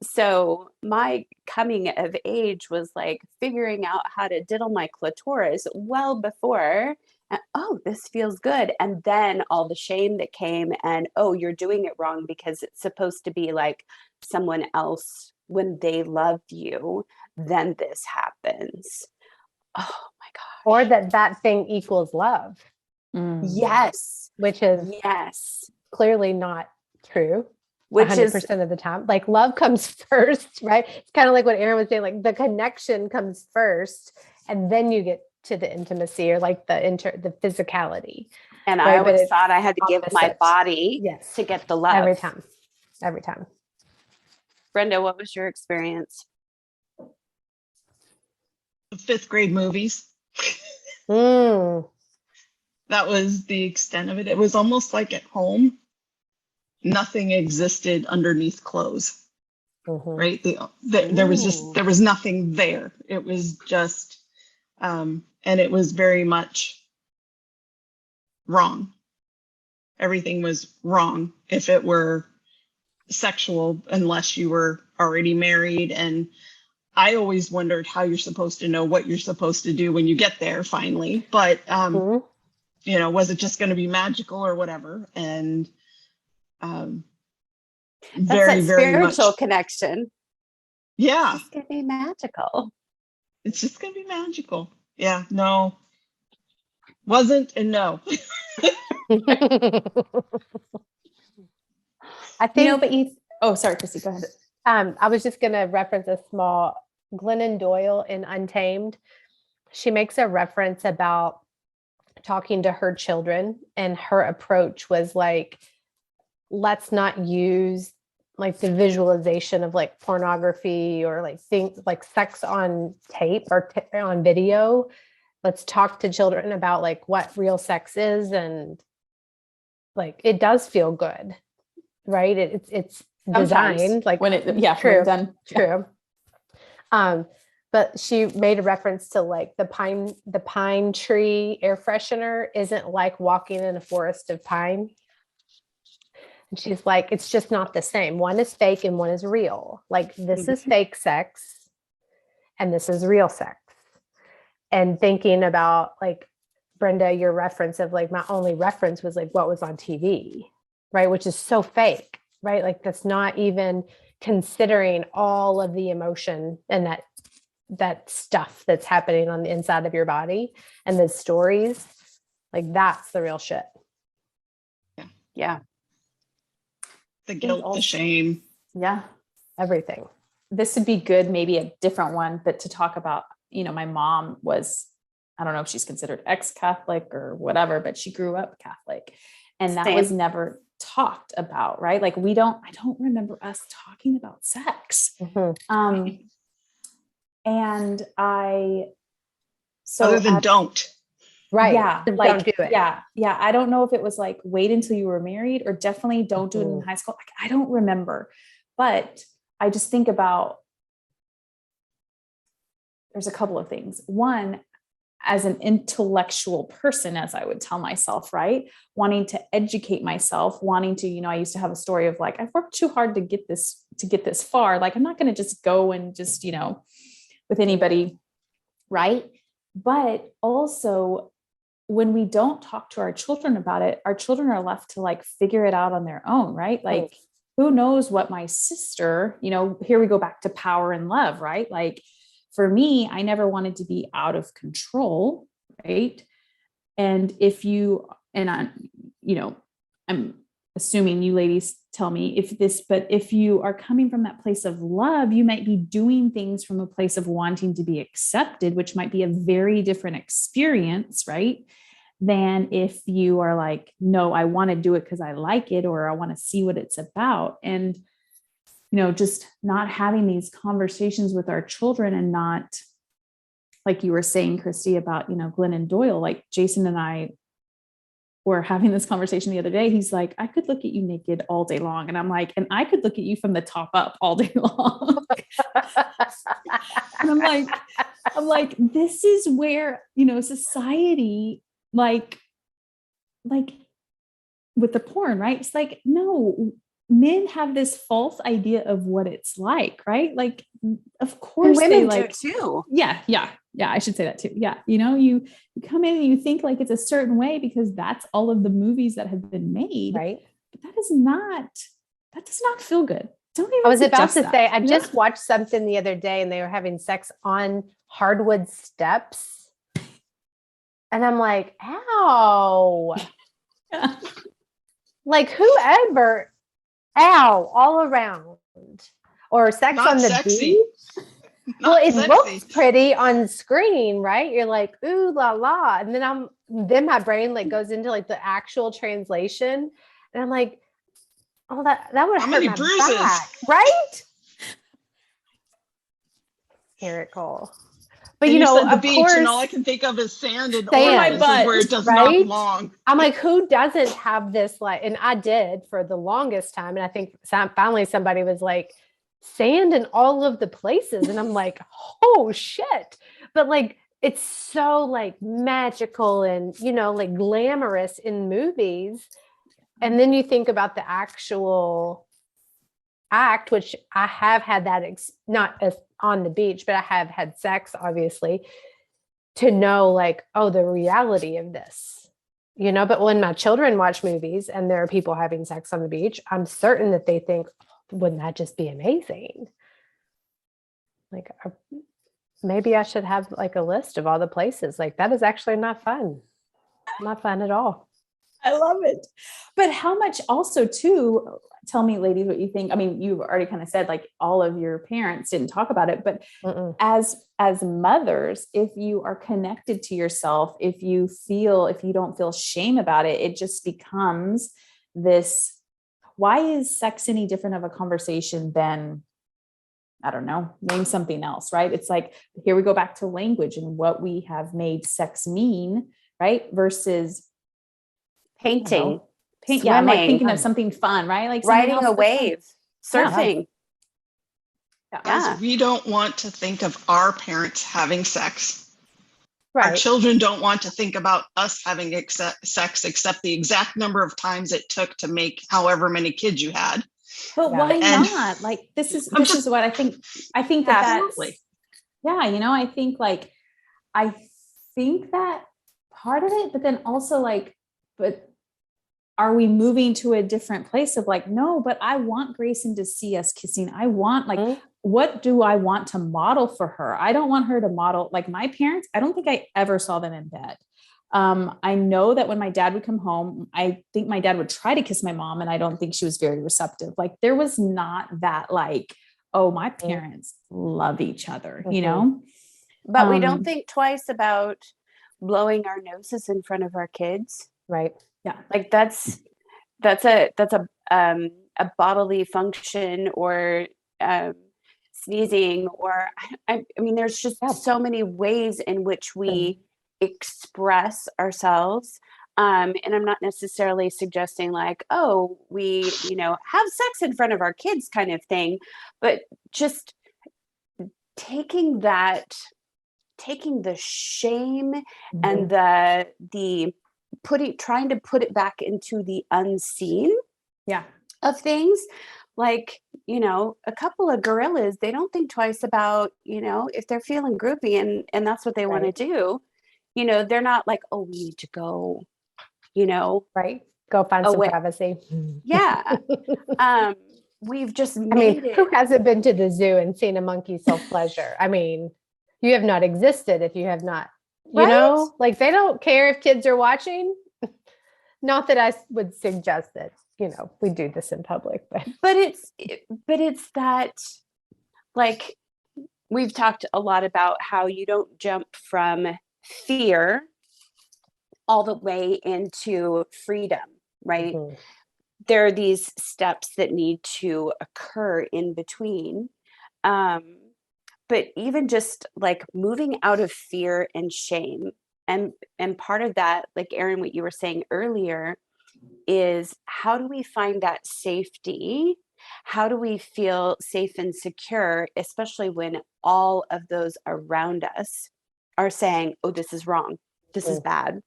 [SPEAKER 1] so my coming of age was like figuring out how to diddle my clitoris well before. And, oh, this feels good. And then all the shame that came, and oh, you're doing it wrong because it's supposed to be like someone else when they love you, then this happens. Oh my
[SPEAKER 3] Or
[SPEAKER 1] gosh.
[SPEAKER 3] that thing equals love,
[SPEAKER 4] Mm.
[SPEAKER 1] Yes.
[SPEAKER 3] which is
[SPEAKER 1] Yes.
[SPEAKER 3] clearly not true.
[SPEAKER 1] Which is
[SPEAKER 3] 100% of the time. Like love comes first, right? It's kind of like what Aaron was saying, like the connection comes first, and then you get to the intimacy, or like the physicality.
[SPEAKER 1] and I
[SPEAKER 3] Right, but
[SPEAKER 1] always
[SPEAKER 3] it's
[SPEAKER 1] thought I had to give my
[SPEAKER 3] opposite.
[SPEAKER 1] body
[SPEAKER 3] Yes.
[SPEAKER 1] to get the love.
[SPEAKER 3] Every time. Every time.
[SPEAKER 1] Brenda, what was your experience?
[SPEAKER 2] The fifth grade movies.
[SPEAKER 3] Mm.
[SPEAKER 2] That was the extent of it. It was almost like at home, nothing existed underneath clothes,
[SPEAKER 3] Mhm.
[SPEAKER 2] right? There was nothing there. It was just, and it was very much wrong. Everything was wrong if it were sexual, unless you were already married. And I always wondered how you're supposed to know what you're supposed to do when you get there finally. But,
[SPEAKER 3] Mhm.
[SPEAKER 2] was it just going to be magical or whatever? And
[SPEAKER 1] That's
[SPEAKER 2] very,
[SPEAKER 1] that
[SPEAKER 2] very much.
[SPEAKER 1] spiritual connection.
[SPEAKER 2] Yeah,
[SPEAKER 1] It's going to be magical.
[SPEAKER 2] it's just going to be magical. Yeah, no, wasn't and no.
[SPEAKER 3] I think
[SPEAKER 4] But sorry, Chrissy, go ahead.
[SPEAKER 3] I was just going to reference a small Glennon Doyle in Untamed. She makes a reference about talking to her children, and her approach was like, let's not use like the visualization of like pornography or like things like sex on tape or on video. Let's talk to children about like what real sex is, and like it does feel good, right? It's
[SPEAKER 4] Sometimes
[SPEAKER 3] designed like
[SPEAKER 4] when when
[SPEAKER 3] true,
[SPEAKER 4] done.
[SPEAKER 3] true. But she made a reference to like the pine tree air freshener isn't like walking in a forest of pine. And she's like, it's just not the same. One is fake and one is real. Like this is fake sex and this is real sex. And thinking about like Brenda, your reference of like my only reference was like what was on TV, right? Which is so fake, right? Like that's not even considering all of the emotion and that stuff that's happening on the inside of your body and the stories. Like that's the real shit.
[SPEAKER 1] Yeah.
[SPEAKER 2] The guilt, the shame.
[SPEAKER 4] Yeah.
[SPEAKER 3] Everything.
[SPEAKER 4] This would be good, maybe a different one, but to talk about, my mom was, I don't know if she's considered ex-Catholic or whatever, but she grew up Catholic, and that was never talked about, right? Like I don't remember us talking about sex.
[SPEAKER 3] Mm-hmm.
[SPEAKER 4] And
[SPEAKER 2] Other than don't.
[SPEAKER 3] Right.
[SPEAKER 4] Yeah.
[SPEAKER 3] Like, don't do it.
[SPEAKER 4] Yeah. Yeah. I don't know if it was like, wait until you were married, or definitely don't do it in high school. Like, I don't remember, but I just think about, there's a couple of things. One, as an intellectual person, as I would tell myself, right? Wanting to educate myself, wanting to, I used to have a story of like, I've worked too hard to get this far. Like, I'm not going to just go and just, with anybody. Right. But also, when we don't talk to our children about it, our children are left to like figure it out on their own, right? Like who knows what my sister, here we go back to power and love, right? Like for me, I never wanted to be out of control, right? And I'm assuming you ladies tell me but if you are coming from that place of love, you might be doing things from a place of wanting to be accepted, which might be a very different experience, right? Than if you are like, no, I want to do it because I like it, or I want to see what it's about. And, just not having these conversations with our children, and not, like you were saying, Christy, about, Glennon Doyle, like Jason and I were having this conversation the other day. He's like, I could look at you naked all day long. And I'm like, and I could look at you from the top up all day long. And I'm like, this is where, society, like with the porn, right? It's like, no, men have this false idea of what it's like, right? Like, of course,
[SPEAKER 1] and women
[SPEAKER 4] they
[SPEAKER 1] do
[SPEAKER 4] like,
[SPEAKER 1] too.
[SPEAKER 4] Yeah. I should say that too. Yeah. You come in and you think like it's a certain way because that's all of the movies that have been made.
[SPEAKER 3] Right.
[SPEAKER 4] But that does not feel good. Don't even
[SPEAKER 3] I was about to
[SPEAKER 4] that.
[SPEAKER 3] say, I just watched something the other day and they were having sex on hardwood steps. And I'm like, ow.
[SPEAKER 4] Yeah.
[SPEAKER 3] Like whoever, ow, all around. Or sex
[SPEAKER 2] Not
[SPEAKER 3] on the
[SPEAKER 2] sexy.
[SPEAKER 3] beach.
[SPEAKER 2] Not
[SPEAKER 3] Well, it
[SPEAKER 2] sexy.
[SPEAKER 3] looks pretty on screen, right? You're like, ooh la la. And then my brain like goes into like the actual translation. And I'm like, oh, that would
[SPEAKER 2] How
[SPEAKER 3] hurt
[SPEAKER 2] many
[SPEAKER 3] my
[SPEAKER 2] bruises?
[SPEAKER 3] back, right? Hysterical. But
[SPEAKER 2] And you said the
[SPEAKER 3] of
[SPEAKER 2] beach,
[SPEAKER 3] course,
[SPEAKER 2] and all I can think of is sand and
[SPEAKER 3] sand,
[SPEAKER 2] orifices where it does not
[SPEAKER 3] right?
[SPEAKER 2] belong.
[SPEAKER 3] I'm like, who doesn't have this? Like, and I did for the longest time. And I think finally somebody was like, sand in all of the places. And I'm like, oh shit. But like, it's so like magical and, like glamorous in movies. And then you think about the actual act, which I have had that, not as on the beach, but I have had sex, obviously, to know like, oh, the reality of this, but when my children watch movies and there are people having sex on the beach, I'm certain that they think, wouldn't that just be amazing? Like, maybe I should have like a list of all the places. Like, that is actually not fun at all.
[SPEAKER 4] I love it. But how much also too, tell me ladies what you think. I mean, you've already kind of said like all of your parents didn't talk about it, but as mothers, if you are connected to yourself, if you don't feel shame about it, it just becomes this, why is sex any different of a conversation than, I don't know, name something else, right? It's like, here we go back to language and what we have made sex mean, right? Versus
[SPEAKER 1] Painting,
[SPEAKER 4] paint.
[SPEAKER 1] swimming,
[SPEAKER 4] Yeah, I'm like thinking of something fun, right? Like
[SPEAKER 1] riding a wave, surfing.
[SPEAKER 4] Yeah.
[SPEAKER 2] Guys, we don't want to think of our parents having sex.
[SPEAKER 3] Right.
[SPEAKER 2] Our children don't want to think about us having sex except the exact number of times it took to make however many kids you had.
[SPEAKER 4] But why not? Like, this is what I think. I think that's, I think that part of it, but then also like, but are we moving to a different place of like, no, but I want Grayson to see us kissing. I want like, what do I want to model for her? I don't want her to model like my parents. I don't think I ever saw them in bed. I know that when my dad would come home, I think my dad would try to kiss my mom, and I don't think she was very receptive. Like, there was not that like, oh, my parents love each other,
[SPEAKER 1] But we don't think twice about blowing our noses in front of our kids.
[SPEAKER 3] Right.
[SPEAKER 1] Yeah. Like that's a bodily function, or sneezing, or I mean, there's just so many ways in which we express ourselves. And I'm not necessarily suggesting like, oh, we, have sex in front of our kids kind of thing, but just taking the shame and the trying to put it back into the unseen of things. Like, a couple of gorillas, they don't think twice about, if they're feeling groupy and that's what they want to do. They're not like, oh, we need to go,
[SPEAKER 3] right. Go find some privacy.
[SPEAKER 1] Yeah. we've just
[SPEAKER 3] I
[SPEAKER 1] made
[SPEAKER 3] mean, who
[SPEAKER 1] it.
[SPEAKER 3] hasn't been to the zoo and seen a monkey self-pleasure? I mean, you have not existed if you have not, you
[SPEAKER 1] Right?
[SPEAKER 3] know, like they don't care if kids are watching. Not that I would suggest that, you know, we do this in public, but
[SPEAKER 1] But it's that, like, we've talked a lot about how you don't jump from fear all the way into freedom, right?
[SPEAKER 3] Mhm.
[SPEAKER 1] There are these steps that need to occur in between. Um, but even just like moving out of fear and shame, and part of that, like Erin, what you were saying earlier, is how do we find that safety? How do we feel safe and secure, especially when all of those around us are saying, oh, this is wrong, this is
[SPEAKER 3] Mhm.
[SPEAKER 1] bad.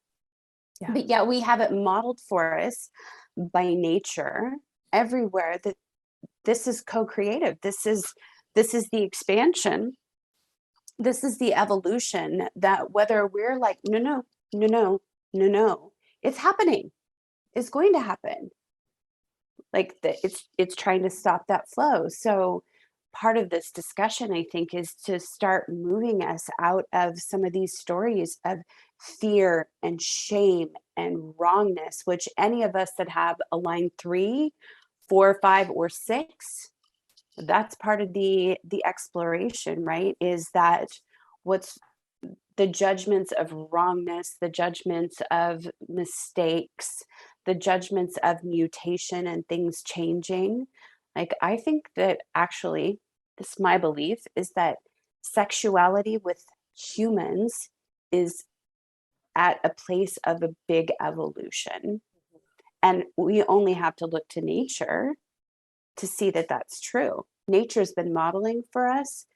[SPEAKER 3] Yeah.
[SPEAKER 1] But yeah, we have it modeled for us by nature everywhere that this is co-creative. This is the expansion. This is the evolution, that whether we're like, no, no, no, no, no, no, it's happening. It's going to happen. Like it's trying to stop that flow. So part of this discussion, I think, is to start moving us out of some of these stories of fear and shame and wrongness, which any of us that have a line 3, 4, 5, or 6, that's part of the exploration, right? Is that what's the judgments of wrongness, the judgments of mistakes, the judgments of mutation and things changing. Like, I think that actually, this my belief is that sexuality with humans is at a place of a big evolution. And we only have to look to nature to see that that's true. Nature's been modeling for us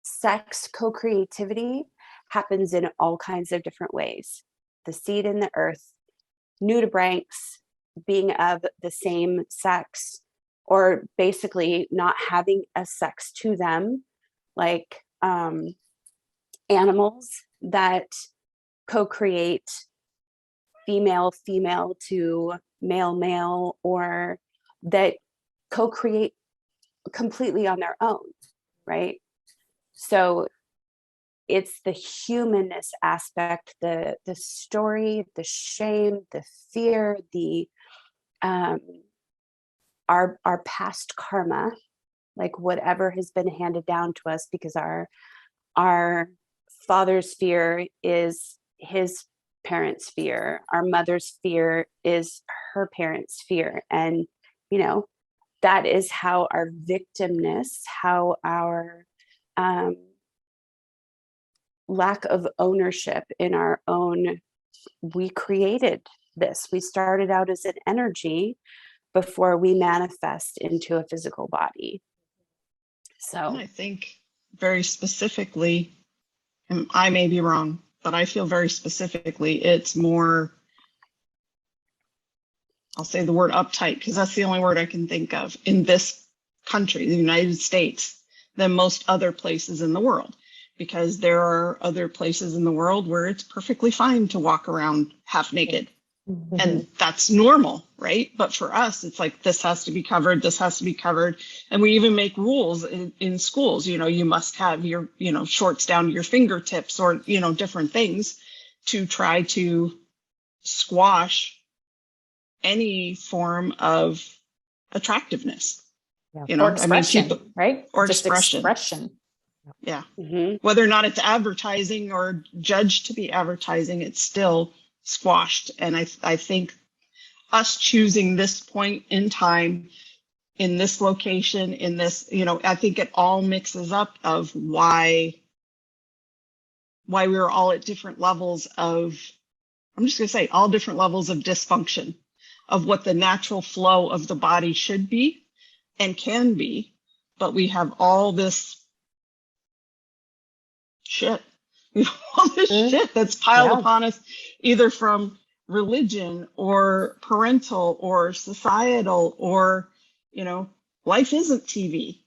[SPEAKER 1] sex co-creativity happens in all kinds of different ways. The seed in the earth, nudibranchs being of the same sex, or basically not having a sex to them, like animals that co-create female female to male male, or that co-create completely on their own, right? So it's the humanness aspect, the story, the shame, the fear, the our past karma, like whatever has been handed down to us, because our father's fear is his parents' fear, our mother's fear is her parents' fear, and you know that is how our victimness, how our lack of ownership in our own, we created this. We started out as an energy before we manifest into a physical body.
[SPEAKER 2] And
[SPEAKER 1] So
[SPEAKER 2] I think very specifically, and I may be wrong, but I feel very specifically it's more, I'll say the word uptight because that's the only word I can think of in this country, the United States, than most other places in the world. Because there are other places in the world where it's perfectly fine to walk around half naked.
[SPEAKER 3] Mhm.
[SPEAKER 2] And that's normal, right? But for us, it's like, this has to be covered, this has to be covered. And we even make rules in schools, you must have your, shorts down to your fingertips, or, different things to try to squash any form of attractiveness.
[SPEAKER 4] Yeah.
[SPEAKER 2] You
[SPEAKER 4] Or
[SPEAKER 2] know, I mean,
[SPEAKER 4] expression,
[SPEAKER 2] people,
[SPEAKER 4] right?
[SPEAKER 2] or
[SPEAKER 4] Just expression.
[SPEAKER 2] Yeah.
[SPEAKER 1] mm-hmm.
[SPEAKER 2] Whether or not it's advertising or judged to be advertising, it's still squashed. And I think us choosing this point in time, in this location, in this, I think it all mixes up of why we were all at different levels of, I'm just going to say, all different levels of dysfunction of what the natural flow of the body should be and can be. But we have all this shit, all this shit that's piled
[SPEAKER 3] Yeah.
[SPEAKER 2] upon us, either from religion or parental or societal, or, life isn't TV,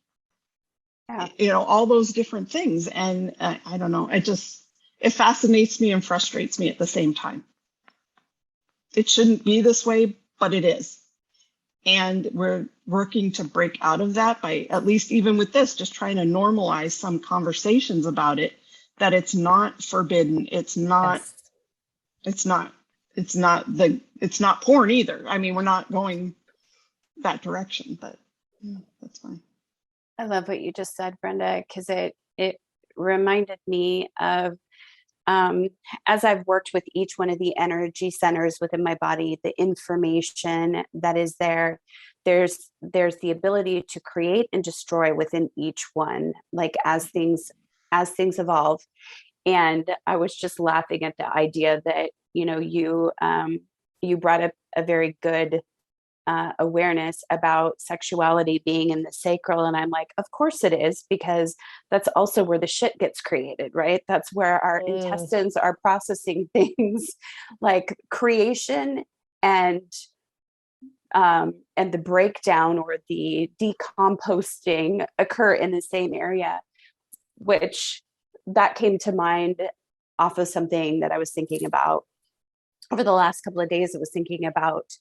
[SPEAKER 1] Yeah.
[SPEAKER 2] all those different things. And I don't know, it fascinates me and frustrates me at the same time. It shouldn't be this way, but it is. And we're working to break out of that by, at least even with this, just trying to normalize some conversations about it, that it's not forbidden. It's not,
[SPEAKER 3] Yes.
[SPEAKER 2] it's not porn either. I mean, we're not going that direction, but yeah, that's fine.
[SPEAKER 1] I love what you just said, Brenda, because it reminded me of as I've worked with each one of the energy centers within my body, the information that is there, there's the ability to create and destroy within each one, like as things evolve. And I was just laughing at the idea that, you brought up a very good awareness about sexuality being in the sacral. And I'm like, of course it is, because that's also where the shit gets created, right? That's where our intestines are processing things. Like creation and the breakdown or the decomposting occur in the same area, which that came to mind off of something that I was thinking about over the last couple of days. I was thinking about,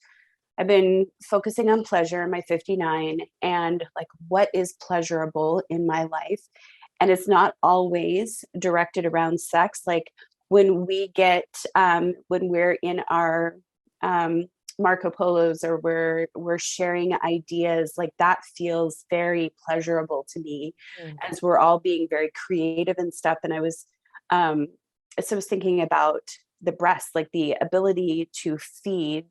[SPEAKER 1] I've been focusing on pleasure in my 59 and like what is pleasurable in my life. And it's not always directed around sex. Like when we get, when we're in our Marco Polos or we're sharing ideas, like that feels very pleasurable to me as we're all being very creative and stuff. And I was thinking about the breast, like the ability to feed.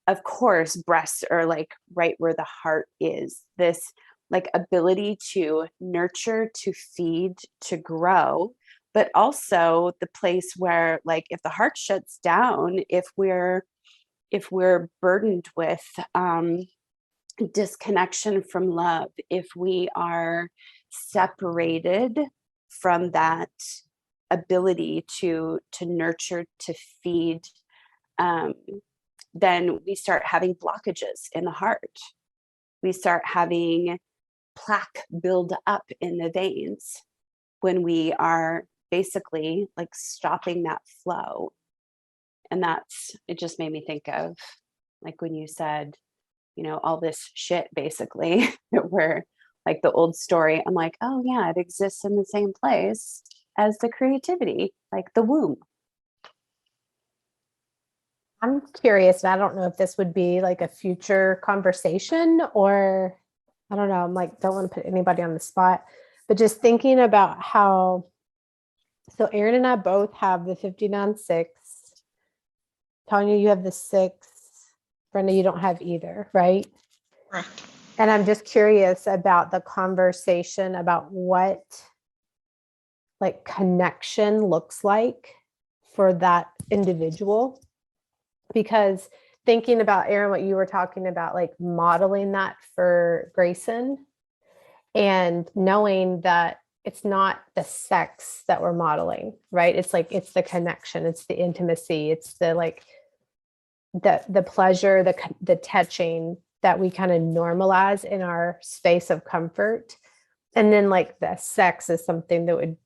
[SPEAKER 1] Of course, breasts are like right where the heart is. This like ability to nurture, to feed, to grow, but also the place where like if the heart shuts down, if we're burdened with disconnection from love, if we are separated from that ability to nurture, to feed, then we start having blockages in the heart. We start having plaque build up in the veins when we are basically like stopping that flow. And it just made me think of like when you said, all this shit basically, where like the old story, I'm like, oh yeah, it exists in the same place as the creativity, like the womb.
[SPEAKER 3] I'm curious, and I don't know if this would be like a future conversation or I don't know. I'm like, don't want to put anybody on the spot, but just thinking about how, so Aaron and I both have the 59-6. Tanya, you have the 6. Brenda, you don't have either, right?
[SPEAKER 2] Correct.
[SPEAKER 3] And I'm just curious about the conversation about what like connection looks like for that individual. Because thinking about Aaron, what you were talking about, like modeling that for Grayson and knowing that it's not the sex that we're modeling, right? It's like, it's the connection, it's the intimacy, it's the like the pleasure, the touching that we kind of normalize in our space of comfort. And then like the sex is something that would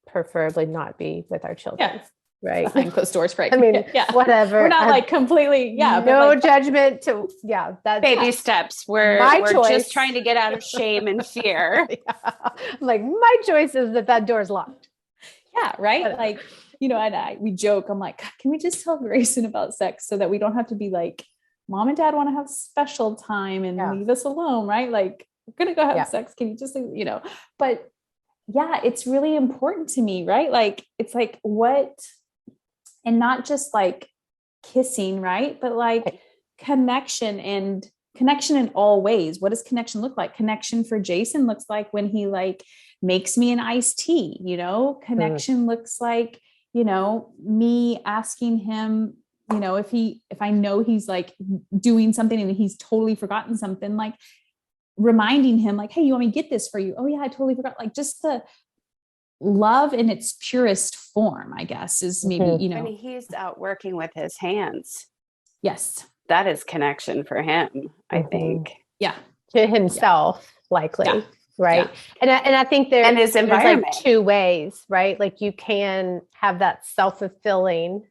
[SPEAKER 3] preferably not be with our children.
[SPEAKER 4] Yeah.
[SPEAKER 3] Right.
[SPEAKER 4] Behind closed doors, right?
[SPEAKER 3] I mean,
[SPEAKER 4] yeah.
[SPEAKER 3] whatever.
[SPEAKER 4] We're not like completely,
[SPEAKER 3] no
[SPEAKER 4] but like,
[SPEAKER 3] judgment to, that's
[SPEAKER 1] Baby steps. We're
[SPEAKER 3] choice.
[SPEAKER 1] just trying to get out of shame and fear.
[SPEAKER 3] Yeah. I'm like, my choice is that door's locked.
[SPEAKER 4] Yeah. Right. Like, and we joke, I'm like, can we just tell Grayson about sex so that we don't have to be like, mom and dad want to have special time and leave us alone. Right. Like, we're going to go have sex. Can you just, but yeah, it's really important to me. Right. Like, it's like and not just like kissing, right? But like connection in all ways. What does connection look like? Connection for Jason looks like when he like makes me an iced tea, connection looks like, me asking him, if I know he's like doing something and he's totally forgotten something, like reminding him like, hey, you want me to get this for you? Oh yeah, I totally forgot. Like just the love in its purest form, I guess, is maybe,
[SPEAKER 1] When he's out working with his hands.
[SPEAKER 4] Yes.
[SPEAKER 1] That is connection for him, I think.
[SPEAKER 4] Yeah.
[SPEAKER 3] To himself, likely.
[SPEAKER 4] Yeah.
[SPEAKER 3] Right. Yeah. And I think
[SPEAKER 1] and his environment.
[SPEAKER 3] There's like two ways, right? Like you can have that self-fulfilling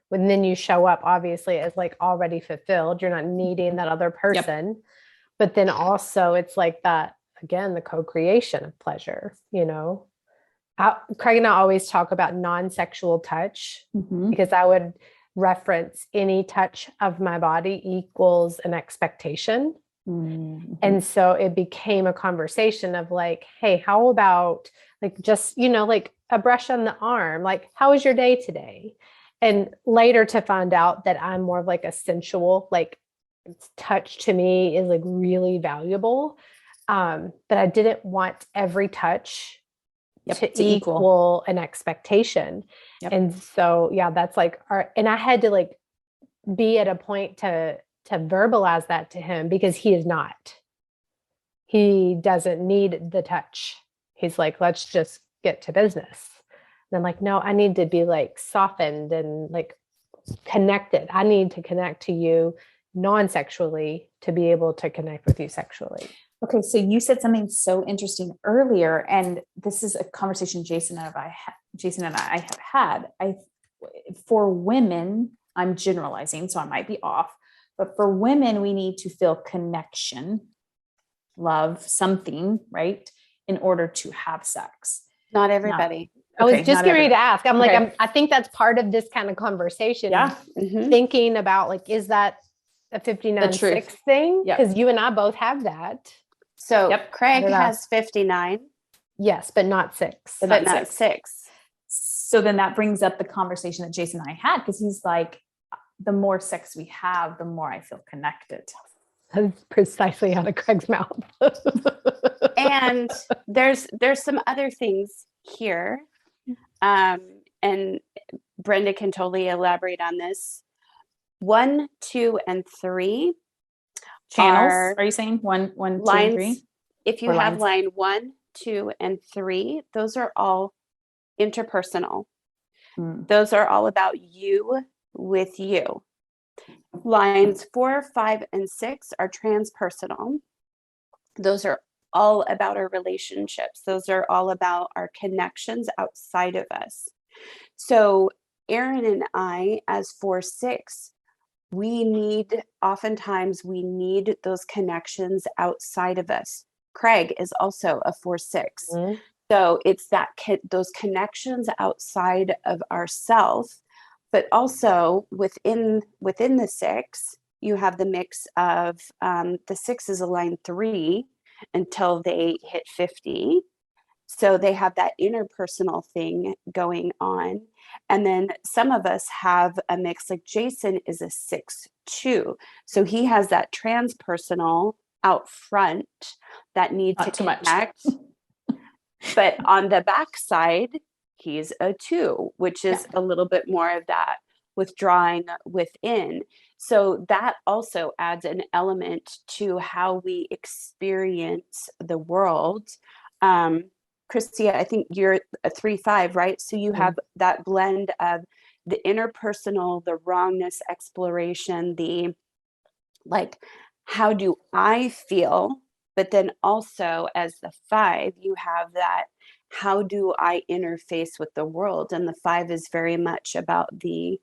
[SPEAKER 3] when then you show up obviously as like already fulfilled. You're not needing that other person. But then also it's like that, again, the co-creation of pleasure, you know. Craig and I always talk about non-sexual touch because I would reference any touch of my body equals an expectation. And so it became a conversation of like, hey, how about like just, you know, like a brush on the arm, like, how was your day today? And later to find out that I'm more of like a sensual, like touch to me is like really valuable. But I didn't want every touch to equal an expectation. And so, yeah, that's like and I had to like be at a point to verbalize that to him because he doesn't need the touch. He's like, let's just get to business. And I'm like, no, I need to be like softened and like connected. I need to connect to you non-sexually to be able to connect with you sexually.
[SPEAKER 4] Okay, so you said something so interesting earlier, and this is a conversation Jason and I have had. For women, I'm generalizing, so I might be off, but for women, we need to feel connection, love, something, right, in order to have sex.
[SPEAKER 1] Not everybody.
[SPEAKER 3] I was just getting ready to ask. I'm like, I think that's part of this kind of conversation.
[SPEAKER 4] Yeah.
[SPEAKER 3] Thinking about like, is that a 59-6 thing? Because you and I both have that.
[SPEAKER 1] So Craig has 59.
[SPEAKER 3] Yes, but not 6.
[SPEAKER 1] But not 6.
[SPEAKER 4] So then that brings up the conversation that Jason and I had, because he's like, the more sex we have, the more I feel connected.
[SPEAKER 3] That's precisely out of Craig's mouth.
[SPEAKER 1] And there's some other things here. And Brenda can totally elaborate on this. 1, 2, and 3
[SPEAKER 4] channels. Are you saying 1, 2,
[SPEAKER 1] lines,
[SPEAKER 4] and 3?
[SPEAKER 1] If you have line 1, 2, and 3, those are all interpersonal. Those are all about you with you. Lines 4, 5, and 6 are transpersonal. Those are all about our relationships. Those are all about our connections outside of us. So Erin and I, as 4/6, oftentimes we need those connections outside of us. Craig is also a 4/6. So it's those connections outside of ourselves, but also within the 6, you have the mix of the 6 is a line 3 until they hit 50. So they have that interpersonal thing going on. And then some of us have a mix, like Jason is a 6/2. So he has that transpersonal out front that need to connect. But on the backside, he's a 2, which is a little bit more of that withdrawing within. So that also adds an element to how we experience the world. Christia, I think you're a 3/5, right? So you have that blend of the interpersonal, the wrongness exploration, the like, how do I feel? But then also as the 5, you have that, how do I interface with the world? And the 5 is very much about the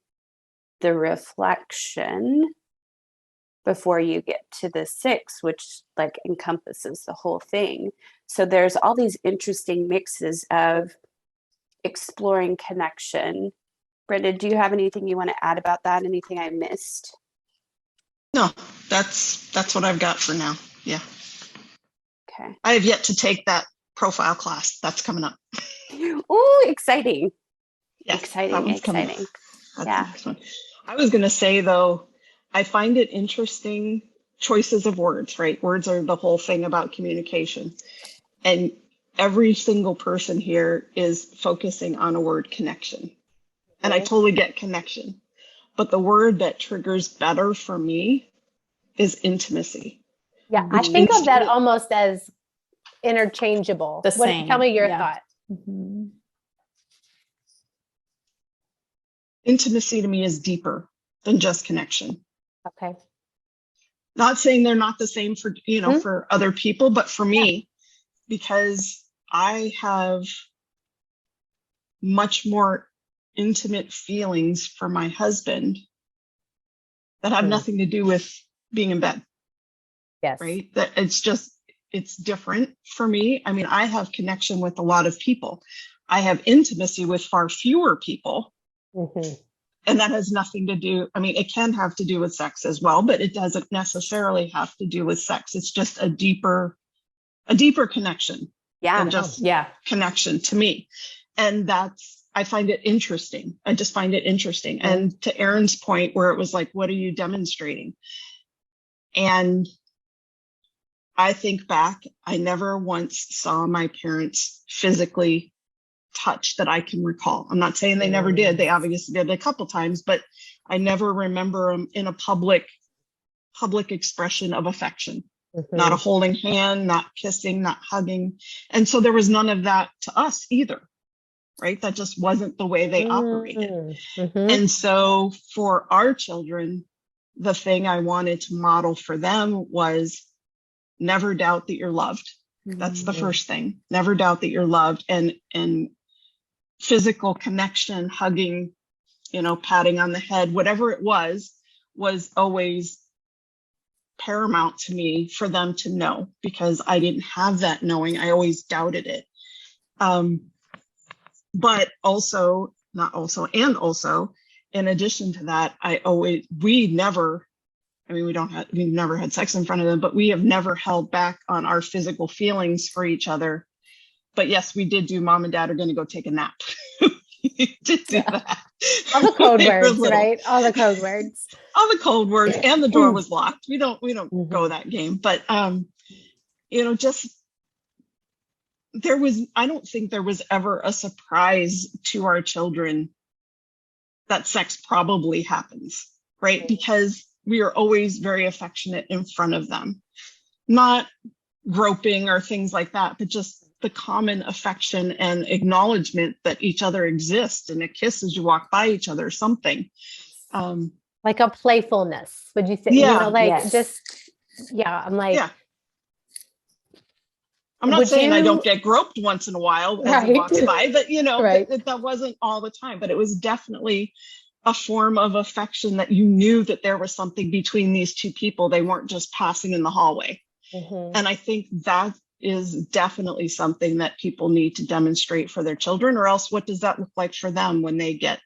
[SPEAKER 1] reflection before you get to the 6, which like encompasses the whole thing. So there's all these interesting mixes of exploring connection. Brenda, do you have anything you want to add about that? Anything I missed?
[SPEAKER 2] No, that's what I've got for now. Yeah.
[SPEAKER 1] Okay.
[SPEAKER 2] I have yet to take that profile class. That's coming up.
[SPEAKER 1] Oh, exciting.
[SPEAKER 2] Yes,
[SPEAKER 1] Exciting. Yeah.
[SPEAKER 2] I was going to say, though, I find it interesting choices of words, right? Words are the whole thing about communication. And every single person here is focusing on a word, connection. And I totally get connection. But the word that triggers better for me is intimacy.
[SPEAKER 3] Yeah, I think of that almost as interchangeable.
[SPEAKER 4] The same.
[SPEAKER 3] Tell me your thought.
[SPEAKER 2] Intimacy to me is deeper than just connection.
[SPEAKER 3] Okay.
[SPEAKER 2] Not saying they're not the same for, for other people, but for me, because I have much more intimate feelings for my husband that have nothing to do with being in bed.
[SPEAKER 3] Yes.
[SPEAKER 2] Right? That it's different for me. I mean, I have connection with a lot of people. I have intimacy with far fewer people.
[SPEAKER 3] Mm-hmm.
[SPEAKER 2] And that has nothing to do, I mean, it can have to do with sex as well, but it doesn't necessarily have to do with sex. It's just a deeper connection than just connection to me. And I find it interesting. I just find it interesting. Mm-hmm. And to Erin's point where it was like, what are you demonstrating? And I think back, I never once saw my parents physically touch that I can recall. I'm not saying they never did. They obviously did a couple times, but I never remember them in a public expression of affection. Mm-hmm. Not a holding hand, not kissing, not hugging. And so there was none of that to us either, right? That just wasn't the way they operated. Mm-hmm. And so for our children, the thing I wanted to model for them was never doubt that you're loved. Mm-hmm. That's the first thing. Never doubt that you're loved, and physical connection, hugging, patting on the head, whatever it was always paramount to me for them to know, because I didn't have that knowing. I always doubted it. But also, in addition to that, we've never had sex in front of them, but we have never held back on our physical feelings for each other. But yes, we did do mom and dad are going to go take a nap. We did do that.
[SPEAKER 3] All the code words, right? All the code words.
[SPEAKER 2] All the code words, and the door was locked. We don't mm-hmm. go that game. But just I don't think there was ever a surprise to our children that sex probably happens, right? Mm-hmm. Because we are always very affectionate in front of them. Not groping or things like that, but just the common affection and acknowledgement that each other exists, and a kiss as you walk by each other, something.
[SPEAKER 3] Like a playfulness, would you say?
[SPEAKER 2] Yeah.
[SPEAKER 3] I'm like,
[SPEAKER 2] yeah. I'm not saying I don't get groped once in a while as he walks by, but right. that wasn't all the time, but it was definitely a form of affection that you knew that there was something between these two people. They weren't just passing in the hallway. Mm-hmm. And I think that is definitely something that people need to demonstrate for their children, or else what does that look like for them when they get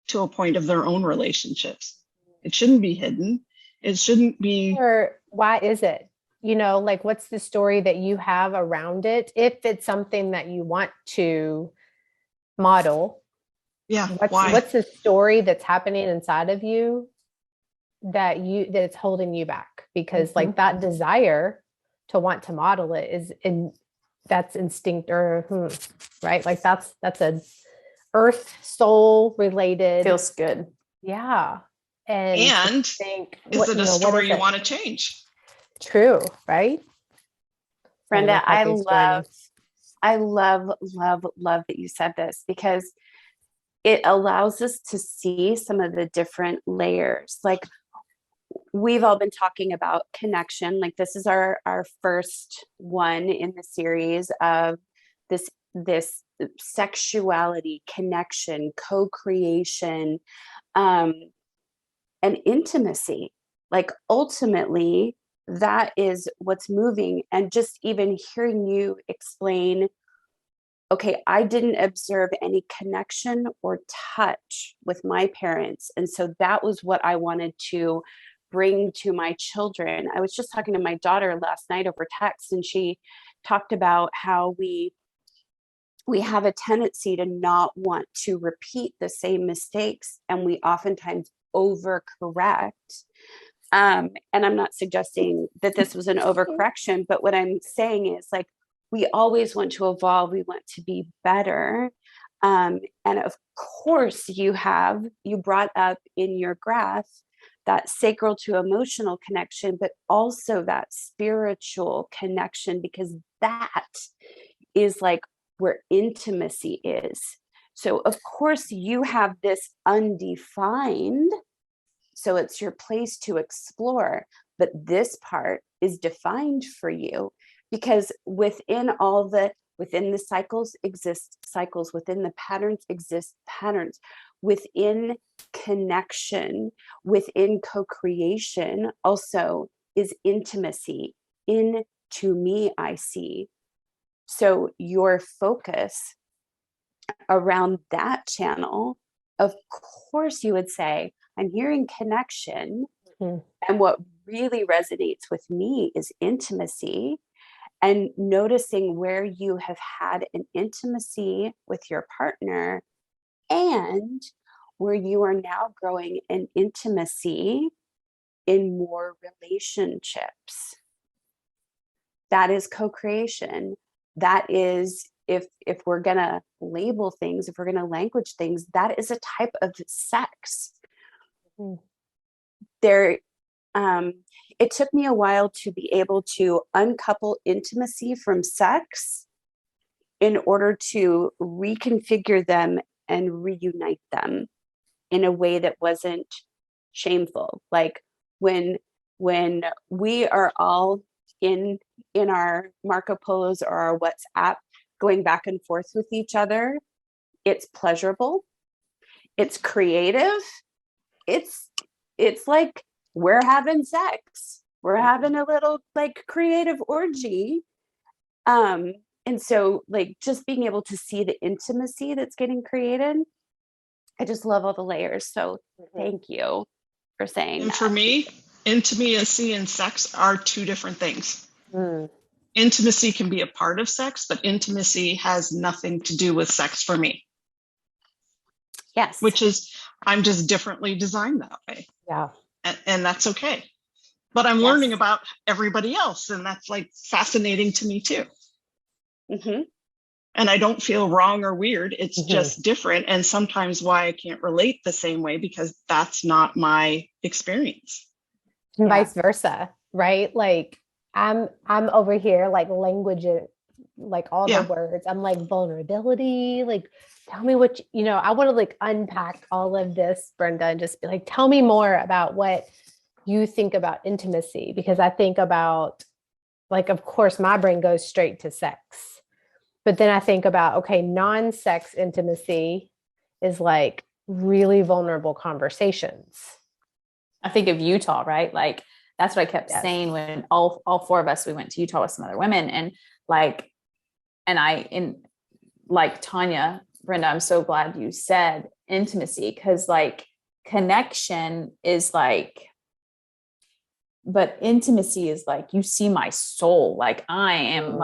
[SPEAKER 2] to a point of their own relationships? It shouldn't be hidden. It shouldn't be.
[SPEAKER 3] Or why is it? What's the story that you have around it? If it's something that you want to model, what's the story that's happening inside of you that it's holding you back? Because mm-hmm. that desire to want to model it that's instinct, or right? That's a earth soul related.
[SPEAKER 1] Feels good.
[SPEAKER 3] Yeah. And
[SPEAKER 2] is it a story you want to change?
[SPEAKER 3] True, right?
[SPEAKER 1] Brenda, I love that you said this, because it allows us to see some of the different layers. Like, we've all been talking about connection. Like, this is our first one in the series of this sexuality, connection, co-creation, and intimacy. Like, ultimately, that is what's moving. And just even hearing you explain, okay, I didn't observe any connection or touch with my parents. And so that was what I wanted to bring to my children. I was just talking to my daughter last night over text, and she talked about how we have a tendency to not want to repeat the same mistakes, and we oftentimes overcorrect. And I'm not suggesting that this was an overcorrection, but what I'm saying is, like, we always want to evolve. We want to be better. And of course you brought up in your graph that sacral to emotional connection, but also that spiritual connection, because that is like where intimacy is. So of course you have this undefined, so it's your place to explore, but this part is defined for you, because within all the Within the cycles exist cycles. Within the patterns exist patterns. Within connection, within co-creation also is intimacy. Into me, I see. So your focus around that channel, of course you would say, I'm hearing connection.
[SPEAKER 3] Mhm.
[SPEAKER 1] And what really resonates with me is intimacy, and noticing where you have had an intimacy with your partner and where you are now growing an intimacy in more relationships. That is co-creation. That is, if we're going to label things, if we're going to language things, that is a type of sex.
[SPEAKER 3] Mhm.
[SPEAKER 1] There, it took me a while to be able to uncouple intimacy from sex in order to reconfigure them and reunite them in a way that wasn't shameful. Like when we are all in our Marco Polos or our WhatsApp going back and forth with each other, it's pleasurable, it's creative, it's like we're having sex, we're having a little like creative orgy. And so like just being able to see the intimacy that's getting created, I just love all the layers. So thank you for saying
[SPEAKER 2] And
[SPEAKER 1] that.
[SPEAKER 2] for me, intimacy and sex are two different things.
[SPEAKER 3] Mm.
[SPEAKER 2] Intimacy can be a part of sex, but intimacy has nothing to do with sex for me.
[SPEAKER 1] Yes.
[SPEAKER 2] Which is, I'm just differently designed that way.
[SPEAKER 3] Yeah.
[SPEAKER 2] And that's okay. But I'm learning about everybody else, and that's like fascinating to me too.
[SPEAKER 1] Mm-hmm.
[SPEAKER 2] And I don't feel wrong or weird. It's
[SPEAKER 3] Mhm.
[SPEAKER 2] just different. And sometimes why I can't relate the same way, because that's not my experience.
[SPEAKER 3] And
[SPEAKER 1] Yeah.
[SPEAKER 3] vice versa, right? Like I'm over here like language, like all
[SPEAKER 2] Yeah.
[SPEAKER 3] the words. I'm like vulnerability, like tell me what I want to like unpack all of this, Brenda, and just be like, tell me more about what you think about intimacy, because I think about, like, of course my brain goes straight to sex, but then I think about, okay, non-sex intimacy is like really vulnerable conversations.
[SPEAKER 4] I think of Utah, right? Like that's what I kept
[SPEAKER 3] Yes.
[SPEAKER 4] saying when all four of us, we went to Utah with some other women, and like Tanya, Brenda, I'm so glad you said intimacy, because like connection is like, but intimacy is like, you see my soul. Like I am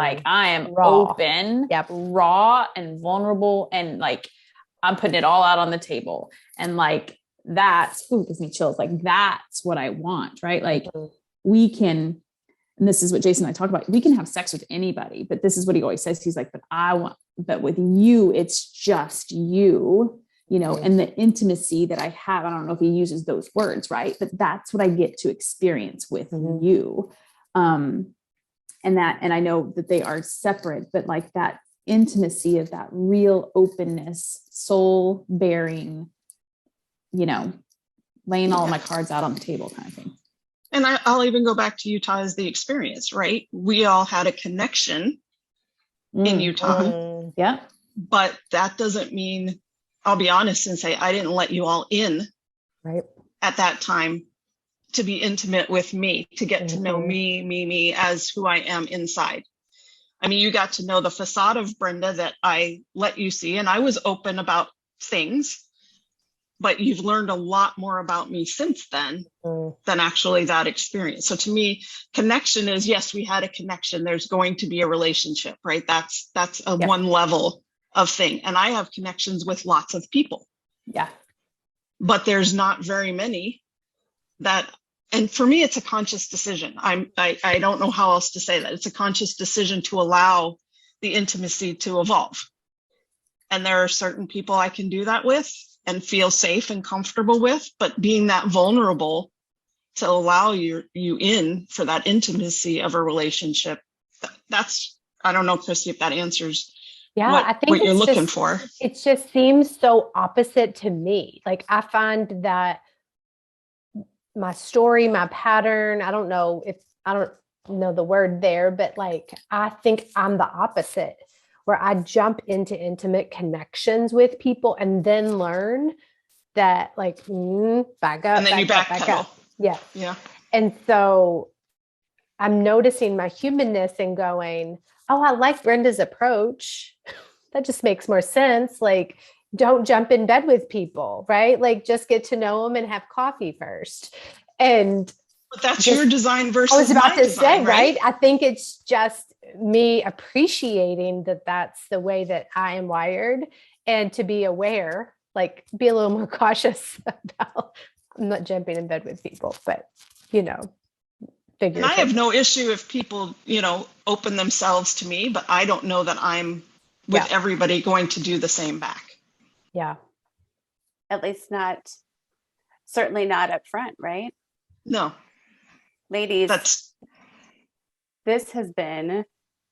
[SPEAKER 3] Raw.
[SPEAKER 4] open,
[SPEAKER 3] Yep.
[SPEAKER 4] raw and vulnerable. And like, I'm putting it all out on the table. And like, that's, gives me chills. Like, that's what I want. Right. Like we can, and this is what Jason and I talk about. We can have sex with anybody, but this is what he always says. He's like, but with you, it's just you. And the intimacy that I have, I don't know if he uses those words, right? But that's what I get to experience with you. And I know that they are separate, but like that intimacy of that real openness, soul bearing, laying all of my cards out on the table kind of thing.
[SPEAKER 2] And I'll even go back to Utah as the experience, right? We all had a connection in Utah.
[SPEAKER 4] Yeah.
[SPEAKER 2] But that doesn't mean, I'll be honest and say, I didn't let you all in
[SPEAKER 3] Right.
[SPEAKER 2] at that time to be intimate with me, to get to know me as who I am inside. I mean, you got to know the facade of Brenda that I let you see, and I was open about things, but you've learned a lot more about me since then than actually that experience. So to me, connection is, yes, we had a connection. There's going to be a relationship, right? That's a one level of thing. And I have connections with lots of people.
[SPEAKER 4] Yeah.
[SPEAKER 2] But there's not very many that, and for me, it's a conscious decision. I don't know how else to say that. It's a conscious decision to allow the intimacy to evolve. And there are certain people I can do that with and feel safe and comfortable with, but being that vulnerable to allow you in for that intimacy of a relationship, that's, I don't know, Christy, if that answers
[SPEAKER 3] I think
[SPEAKER 2] what you're looking for.
[SPEAKER 3] It just seems so opposite to me. Like I find that my story, my pattern, I don't know the word there, but like, I think I'm the opposite, where I jump into intimate connections with people and then learn that like, back up,
[SPEAKER 2] And then you
[SPEAKER 3] back
[SPEAKER 2] backpedal.
[SPEAKER 3] up. Yeah.
[SPEAKER 2] Yeah.
[SPEAKER 3] And so I'm noticing my humanness and going, oh, I like Brenda's approach. That just makes more sense. Like, don't jump in bed with people, right? Like, just get to know them and have coffee first. And
[SPEAKER 2] But that's
[SPEAKER 3] just,
[SPEAKER 2] your design versus
[SPEAKER 3] I was about
[SPEAKER 2] my
[SPEAKER 3] to
[SPEAKER 2] design,
[SPEAKER 3] say, right? I think it's just me appreciating that that's the way that I am wired, and to be aware, like be a little more cautious about, I'm not jumping in bed with people, but
[SPEAKER 2] And I have no issue if people, open themselves to me, but I don't know that I'm with everybody going to do the same back.
[SPEAKER 3] Yeah.
[SPEAKER 1] At least certainly not up front, right?
[SPEAKER 2] No.
[SPEAKER 1] Ladies, this has been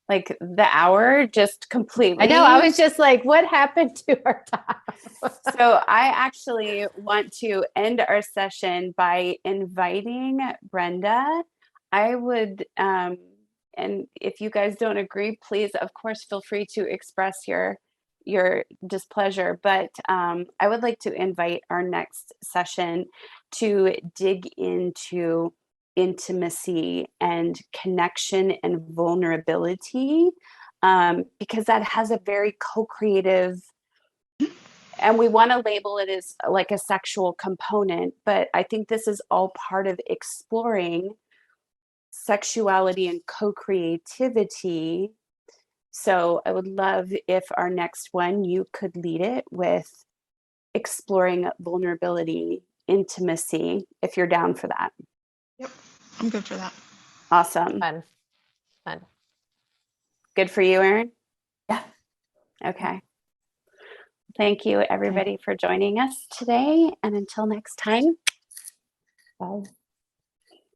[SPEAKER 1] like the hour just completely.
[SPEAKER 3] I know. I was just like, what happened to our time?
[SPEAKER 1] So I actually want to end our session by inviting Brenda. I would, and if you guys don't agree, please, of course, feel free to express your displeasure. But I would like to invite our next session to dig into intimacy and connection and vulnerability, because that has a very co-creative, and we want to label it as like a sexual component, but I think this is all part of exploring sexuality and co-creativity. So I would love if our next one, you could lead it with exploring vulnerability, intimacy, if you're down for that.
[SPEAKER 2] Yep, I'm good for that.
[SPEAKER 1] Awesome.
[SPEAKER 3] Fun.
[SPEAKER 1] Good for you, Erin?
[SPEAKER 4] Yeah.
[SPEAKER 1] Okay. Thank you, everybody, for joining us today. And until next time, bye.